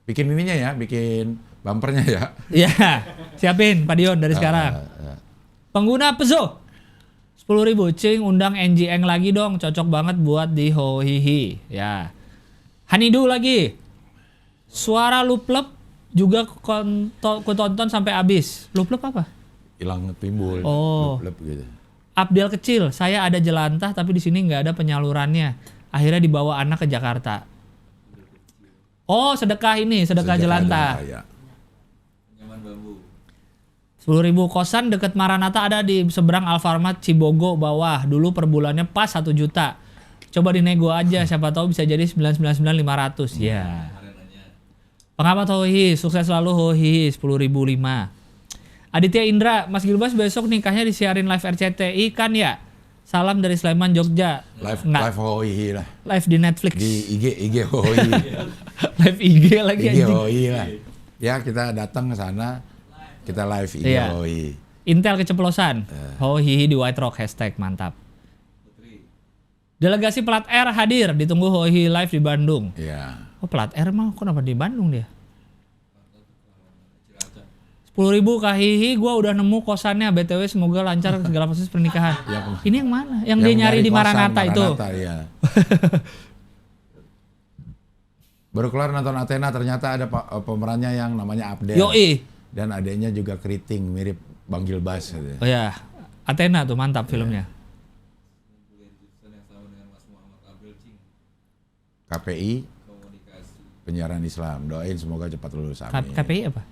Bikin ininya ya, bikin bumpernya ya. Iya. Siapin Pak Dion dari sekarang. Pengguna Pezo 10.000. Cing undang NGN lagi dong, cocok banget buat di Hohihi. Ya. Hanidu lagi. Suara luplep juga kutonton sampai habis. Luplep apa? Hilang timbul. Oh. Lep gitu. Abdel kecil, saya ada jelantah tapi di sini nggak ada penyalurannya. Akhirnya dibawa anak ke Jakarta. Oh, sedekah jelantah. Ya. 10.000 kosan deket Maranatha ada di seberang Alfamart Cibogo bawah. Dulu per bulannya pas 1 juta. Coba dinego aja, siapa tahu bisa jadi 999.500. Ya. Pengamat Hohi, sukses selalu Hohi 10.005. Aditya Indra, Mas Gilbas besok nikahnya disiarin live RCTI kan ya? Salam dari Sleman, Jogja. Live Hoi lah. Live di Netflix. Di IG Hoi. Live IG lagi IG anjing. Hoi lah. Ya kita datang ke sana, kita live IG Iya. Hoi. Intel keceplosan. Hohihi di White Rock hashtag mantap. Delegasi Plat R hadir, ditunggu Hohi live di Bandung. Iya. Oh Plat R mah kenapa di Bandung dia? 10.000 Kahihi, gue udah nemu kosannya. BTW semoga lancar segala proses pernikahan. Ini yang mana? Yang dia nyari di Maranatha itu. Iya. Baru kelar nonton Athena, ternyata ada pemerannya yang namanya Abdel. Yoi. Dan adanya juga keriting, mirip Bang Gilbas. Gitu. Oh ya, Athena tuh mantap filmnya. KPI, penyiaran Islam. Doain semoga cepat lulus. Amin. KPI apa?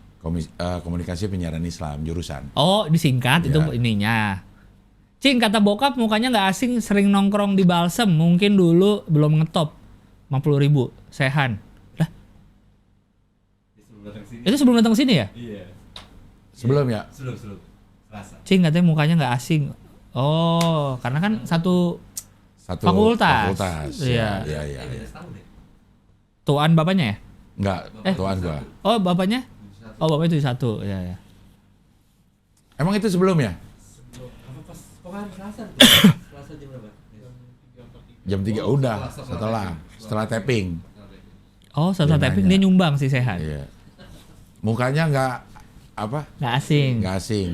Komunikasi penyiaran Islam, jurusan. Oh, disingkat itu ininya. Cing, kata bokap mukanya nggak asing, sering nongkrong di Balsem. Mungkin dulu belum ngetop. 50.000. Sehan. Lah? Itu sebelum datang sini ya? Iya. Sebelum ya? Sebelum. Selasa. Cing, katanya mukanya nggak asing. Oh, karena kan satu fakultas. Iya. Iya. Tuan bapaknya ya? Enggak, tuan gua. Oh, bapaknya? Oh, Bapak itu 1. Ya. Emang itu sebelumnya? Apa pas kemarin Selasa tuh? Selasa jam berapa? Jam 3 udah setelah tapping. Oh, setelah Dia tapping nanya. dia nyumbang si Sehat. Iya. Mukanya nggak Nggak asing. nggak asing.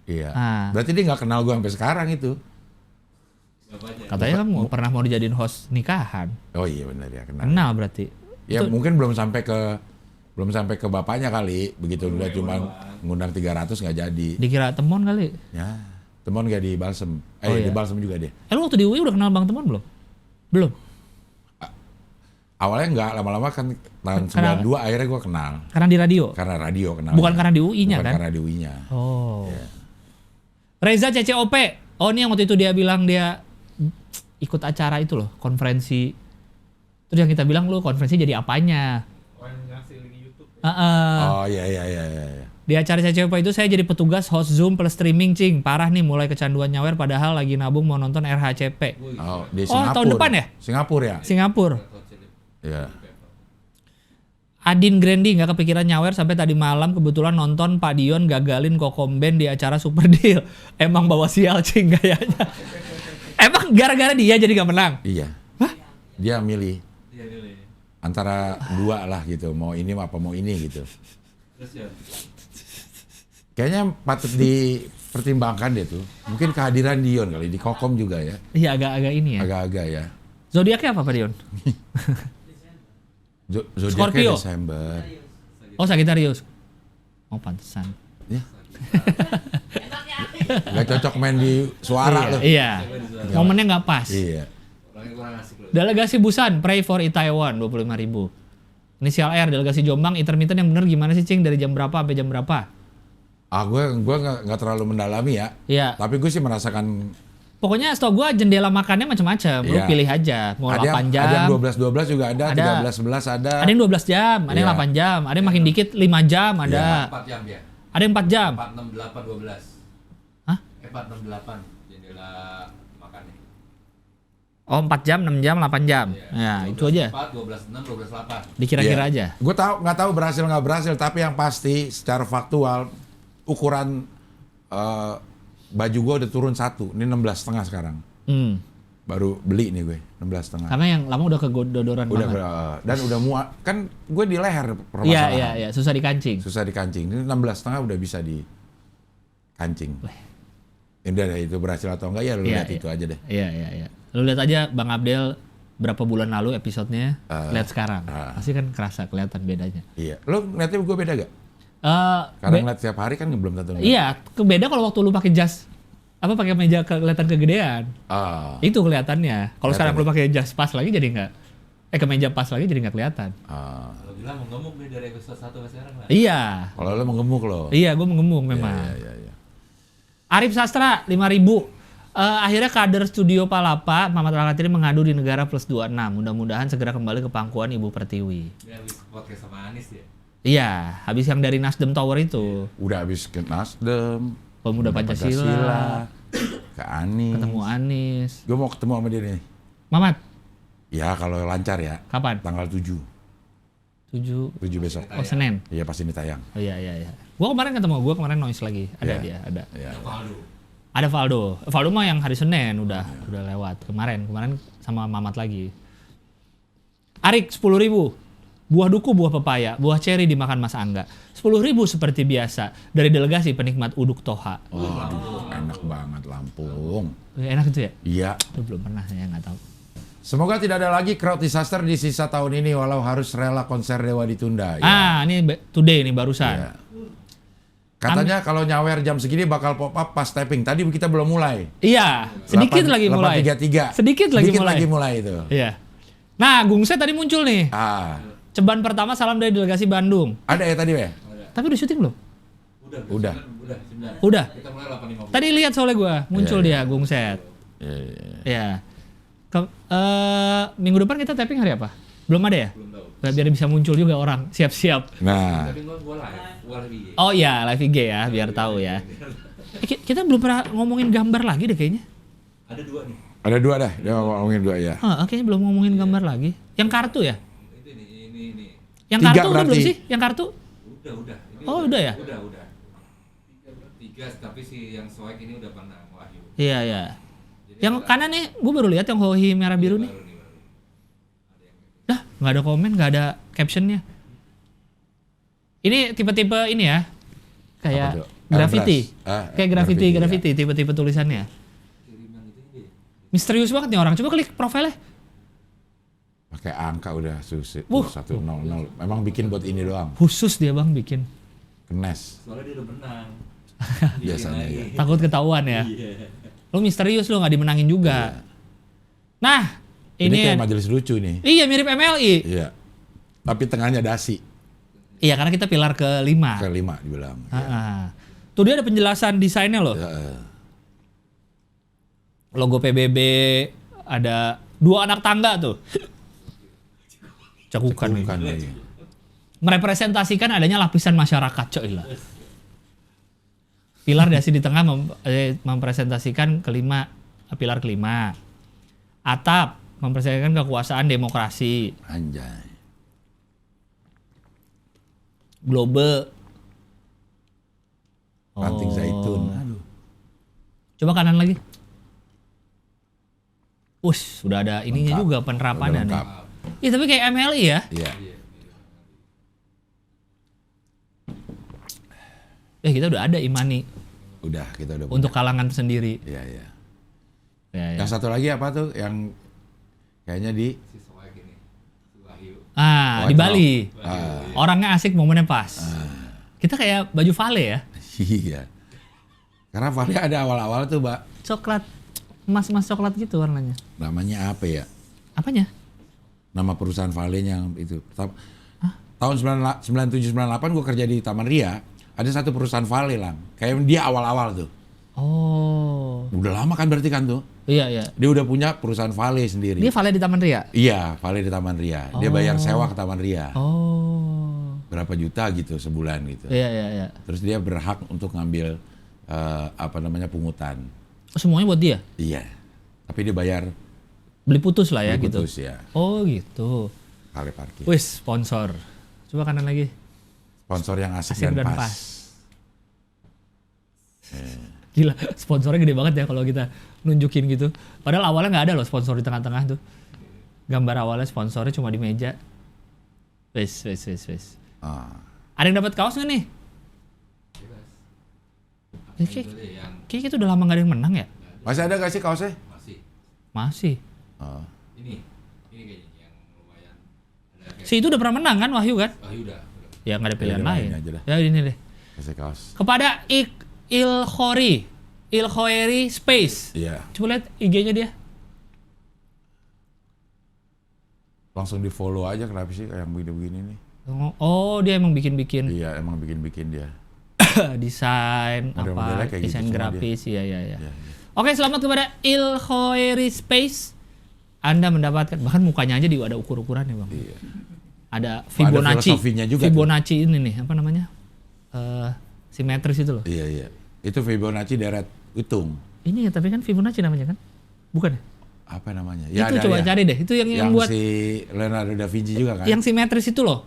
Iya. Ah. Berarti dia nggak kenal gue sampai sekarang itu. Bapaknya. Katanya kan pernah mau dijadiin host nikahan. Oh iya benar ya kenal. Kenal berarti. Ya mungkin belum sampai ke bapaknya kali. Begitu udah cuma ngundang 300 nggak jadi. Dikira Temon kali. Ya. Temon gak di Balsem. Oh, Di iya. Balsem juga dia. Lu waktu di UI udah kenal Bang Temon belum? Belum. Awalnya nggak, lama-lama kan tahun Kenal. 92 akhirnya gue kenal. Karena di radio. Karena radio kenal. Bukan karena di UI-nya Bukan kan? karena di UI-nya. Oh. Reza CCOP. Oh, ini yang waktu itu dia bilang dia ikut acara itu loh, konferensi. Terus yang kita bilang lu konferensi jadi apanya? Oh iya. Di acara CCOP itu saya jadi petugas host Zoom plus streaming, Cing. Parah nih, mulai kecanduan nyawer padahal lagi nabung mau nonton RHCP. Oh, di Oh, Singapura. tahun depan ya? Singapura ya? Singapura. Iya. Adin Grandi nggak kepikiran nyawer sampai tadi malam kebetulan nonton Pak Dion gagalin Kokomben di acara Super Deal. Emang bawa sial, Cing, kayaknya. Emang gara-gara dia jadi nggak menang? Iya. Dia milih Iya dulu ya. antara dua lah gitu, mau ini apa mau ini gitu. Terus ya. Kayaknya patut dipertimbangkan deh tuh. Mungkin kehadiran Dion kali di Kokom juga ya. Iya, agak-agak ini ya. Agak-agak ya. Zodiaknya apa Pak Dion? Zodiaknya Scorpio. Desember. Oh, Sagittarius. Oh, pantesan. Ya. Gak cocok main di suara loh. Iya. Momennya nggak pas. Iya. Orangnya kurang asik loh. Delegasi Busan, pray for Itaewon 25.000. Inisial R, delegasi Jombang, intermittent yang bener gimana sih, Cing? Dari jam berapa sampai jam berapa? Gue nggak terlalu mendalami ya. Iya. Tapi gue sih merasakan Pokoknya setahu gua jendela makannya macam-macam. Lu Iya. pilih aja. Mau 8 jam. Ada yang 12 juga ada, Ada. 13 ada. Ada yang 12 jam, ada yang Iya. 8 jam, ada yang makin dikit 5 jam, ada. 4 jam ya. Ada yang 4 jam. 4, 6, 8, 12. Hah? 4, 6, 8. Jendela makannya. Oh, 4 jam, 6 jam, 8 jam. Ya, itu aja. 4, 12, 6, 12, 8. Dikira-kira aja. Gue nggak tahu berhasil nggak berhasil, tapi yang pasti secara faktual ukuran baju gue udah turun 1. Ini 16,5 sekarang. Baru beli nih gue 16,5. Karena yang lama udah kegodoran Udah banget. dan udah muat kan gue di leher Iya, permasalahan. iya, susah dikancing. Susah dikancing. Ini 16,5 udah bisa dikancing. Ini udah itu berhasil atau enggak ya lu Iya, lihat iya. itu aja deh. Iya. Lu lihat aja Bang Abdel berapa bulan lalu episodenya, lihat sekarang. Pasti kan kerasa kelihatan bedanya. Iya. Lu ngeliatnya gue beda gak? Eh, Karena ngeliat tiap hari kan belum tentu ngeliat. iya, beda kalau waktu lu pakai jas pakai meja kelihatan kegedean. Ah, Itu kelihatannya. Kalau sekarang lu Kelihatan. pakai jas pas lagi jadi nggak kemeja pas lagi jadi nggak kelihatan. ah. Kalau bilang mau ngemuk nih dari episode 1 ke sekarang lah. Iya. Kalau lu mengemuk lo. Iya, gue mengemuk memang. Iya. Arif Sastra 5.000. Akhirnya kader studio Palapa Mamat Rakatiri mengadu di negara plus 26. Mudah-mudahan segera kembali ke pangkuan Ibu Pertiwi. Dia habis podcast sama Anis ya. Iya, habis yang dari Nasdem Tower itu. Udah habis ke Nasdem, Pemuda Pancasila, ke Anies. ketemu Anies. Gue mau ketemu sama dia nih. Mamat, Ya kalau lancar ya. kapan? Tanggal 7 besok. Oh, Senin. Iya pasti ini tayang. Oh iya. Gua kemarin ketemu, noise lagi. Ada Iya. dia, ada. Iya. Waduh. Ada Valdo. Valdo mah yang hari Senin udah lewat. Kemarin sama Mamat lagi. Arik 10.000. Buah duku, buah pepaya, buah ceri dimakan Mas Angga. 10.000 seperti biasa dari delegasi penikmat uduk toha. Waduh, enak banget Lampung. Enak itu ya? Iya. Aduh, belum pernah, saya nggak tahu. Semoga tidak ada lagi crowd disaster di sisa tahun ini walau harus rela konser Dewa ditunda. Ini today nih barusan. Iya. Katanya kalau nyawer jam segini bakal pop up pas tapping. Tadi kita belum mulai. Iya, sedikit lagi mulai. 8.33. Sedikit lagi mulai itu. Iya. Nah, Gungset tadi muncul nih. Ah, Ceban pertama salam dari delegasi Bandung. ada ya tadi ya? Tapi udah syuting belum? Udah. Udah. Kita mulai 8.50. Tadi lihat soalnya gua muncul dia Gungset. Iya. Ya. Minggu depan kita tapping hari apa? Belum ada ya? Belum tahu. Biar bisa muncul juga orang siap-siap. Nah, Tapi gua live. Oh iya, live IG ya, biar tahu ya. Kita belum pernah ngomongin gambar lagi deh kayaknya. Ada 2 nih. ada 2 dah. Dia ngomongin 2 ya. Kayaknya belum ngomongin gambar lagi. Yang kartu ya? Ini. Yang 3 kartu udah berarti. belum sih? Yang kartu? Udah. Ini Oh, udah ya? Udah. 3, tapi si yang soek ini udah pernah Wahyu. Iya, iya. Yang kanan nih, gue baru lihat yang hohi merah biru nih. Baru. Dah, nggak ada komen, nggak ada captionnya. Ini tipe-tipe ini ya, Apa kayak tuh? graffiti, Airbrush. kayak graffiti, tipe-tipe tulisannya. Misterius banget nih orang. Coba klik profilnya. Pakai angka udah susi. Wuh. 100. Memang bikin buat ini doang. Khusus dia bang bikin. Kenes. Soalnya dia udah menang. Biasanya ya. Takut ketahuan ya. Lu misterius lu nggak dimenangin juga. Nah, Ini ini kayak majelis lucu nih. iya mirip MLI. Iya. Tapi tengahnya dasi. Iya karena kita pilar kelima. Kelima dibilang. Ya. Tuh dia ada penjelasan desainnya loh. Ya, Logo PBB, ada 2 anak tangga tuh. Cekukan nih. bukan lagi. Merepresentasikan adanya lapisan masyarakat, coy lah. Pilar dasi di tengah mempresentasikan pilar kelima. Atap mempresentasikan kekuasaan demokrasi. Anjay. Globe. Ranting zaitun. Aduh. Coba kanan lagi. Sudah ada ininya Lengkap. juga penerapannya Udah nih. lengkap. Iya tapi kayak MLI ya. Iya. Kita udah ada Imani Udah, kita udah untuk kalangan sendiri. Iya, iya. Ya. Yang satu lagi apa tuh? Yang kayaknya di Si soek ini. Si Wahyu. Di Wah, Bali. Ah. Orangnya asik, momennya pas. Kita kayak baju Vale ya. Iya. Karena Vale ada awal-awal tuh, Mbak. Coklat. Emas-emas coklat gitu warnanya. Namanya apa ya? Apanya? Nama perusahaan Vale-nya itu. Tahun 97-98 gue kerja di Taman Ria. Ada satu perusahaan Vale lang. Kayak dia awal-awal tuh. Oh. Udah lama kan berarti kan tuh. Iya, iya. Dia udah punya perusahaan Vale sendiri. Dia Vale di Taman Ria? Iya, Vale di Taman Ria. Dia bayar sewa ke Taman Ria. Oh. Berapa juta gitu sebulan gitu. Iya, iya, iya. Terus dia berhak untuk ngambil pungutan. Semuanya buat dia? Iya. Tapi dia bayar Beli putus lah ya gitu? putus ya. Oh gitu. Vale parkir. Wis, sponsor. Coba kanan lagi. Sponsor yang asik, Asik dan, dan pas. pas. Gila, sponsornya gede banget ya kalau kita nunjukin gitu. Padahal awalnya nggak ada loh sponsor di tengah-tengah tuh. Gambar awalnya sponsornya cuma di meja. Wis. Ah. Ada yang dapat kaos nggak nih? Kayak kita udah lama nggak ada yang menang ya? Masih ada gak sih kaosnya? Masih. Oh. Ini kayaknya yang lumayan. Ada kayak Si itu udah pernah menang kan, Wahyu kan? Wahyu udah. Ya nggak ada pilihan Ini lain. aja dah. Ya ini deh. Kasih kaos. Kepada Ilkhoiri Space. Iya. Coba lihat IG-nya dia. Langsung di follow aja, kenapa sih kayak yang begini-begini nih? Oh, dia emang bikin-bikin Iya, emang bikin-bikin dia. desain Model-modelnya apa, kayak gitu desain semua grafis, iya. Iya, iya. Oke, selamat kepada Ilkhoiri Space. Anda mendapatkan, bahkan mukanya aja ada ukur-ukurannya bang. Iya. Ada Fibonacci. filosofinya juga Fibonacci ini nih, apa namanya? Simetris itu loh. Iya, iya. Itu Fibonacci deret hitung. Ini ya, tapi kan Fibonacci namanya kan? Bukan ya? Apa namanya? Itu coba cari deh. Itu yang buat si Leonardo da Vinci juga kan? yang simetris itu loh.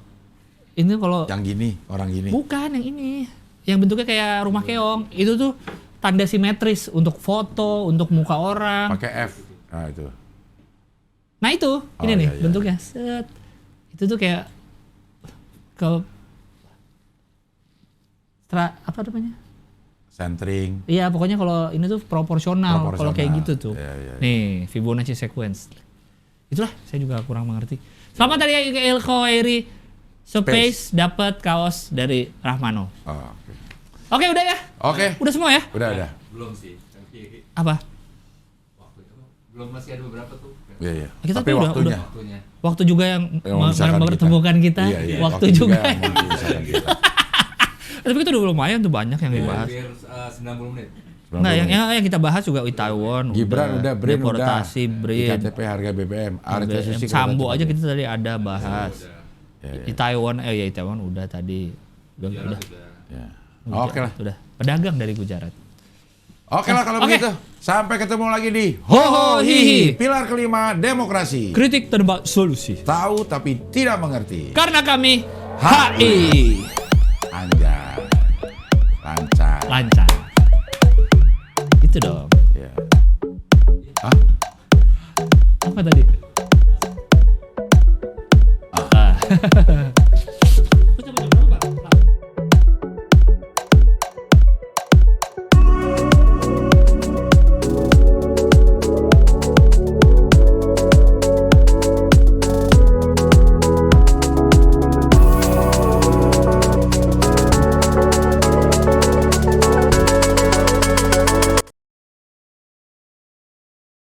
Ini kalau Yang gini, orang gini. bukan yang ini. Yang bentuknya kayak rumah keong. Itu tuh tanda simetris untuk foto, untuk muka orang. Pakai F. Nah, itu. Nah itu, ini Oh, nih iya, iya. bentuknya. Set. Itu tuh kayak apa namanya? Centering. Iya, pokoknya kalau ini tuh proporsional. Kalau kayak gitu tuh. Iya, iya. Nih, Fibonacci sequence. Itulah, saya juga kurang mengerti. Selamat tadi Ilkhoiri Space dapat kaos dari Rahmano. Oh, oke. Oke, udah ya? Oke. Udah semua ya? Udah ada. Belum sih. Tapi Apa? belum, masih ada beberapa tuh. Iya, iya. Kita Tapi tuh waktunya. Waktunya. Waktu juga yang memisahkan kita. mempertemukan kita. Iya, iya. Waktu juga. yang memisahkan kita. Tapi kita udah lumayan tuh banyak yang dibahas. Hampir 90 menit. Enggak, yang kita bahas juga Itaewon, Gibran udah, Brin udah. deportasi, Brin, IKTP harga BBM. Arta Susi Sambo kita aja juga. kita tadi ada bahas. Ya, ya. Itaewon, Itaewon udah tadi. Udah. Ya. Oke lah. Udah. Pedagang dari Gujarat. Oke lah kalau Oke. begitu. Sampai ketemu lagi di Ho ho hihi. Pilar kelima demokrasi. Kritik tanpa solusi. Tahu tapi tidak mengerti. Karena kami HI. Anjay. Lancar. Lancar. Itu dong. Ya. Hah? Apa tadi?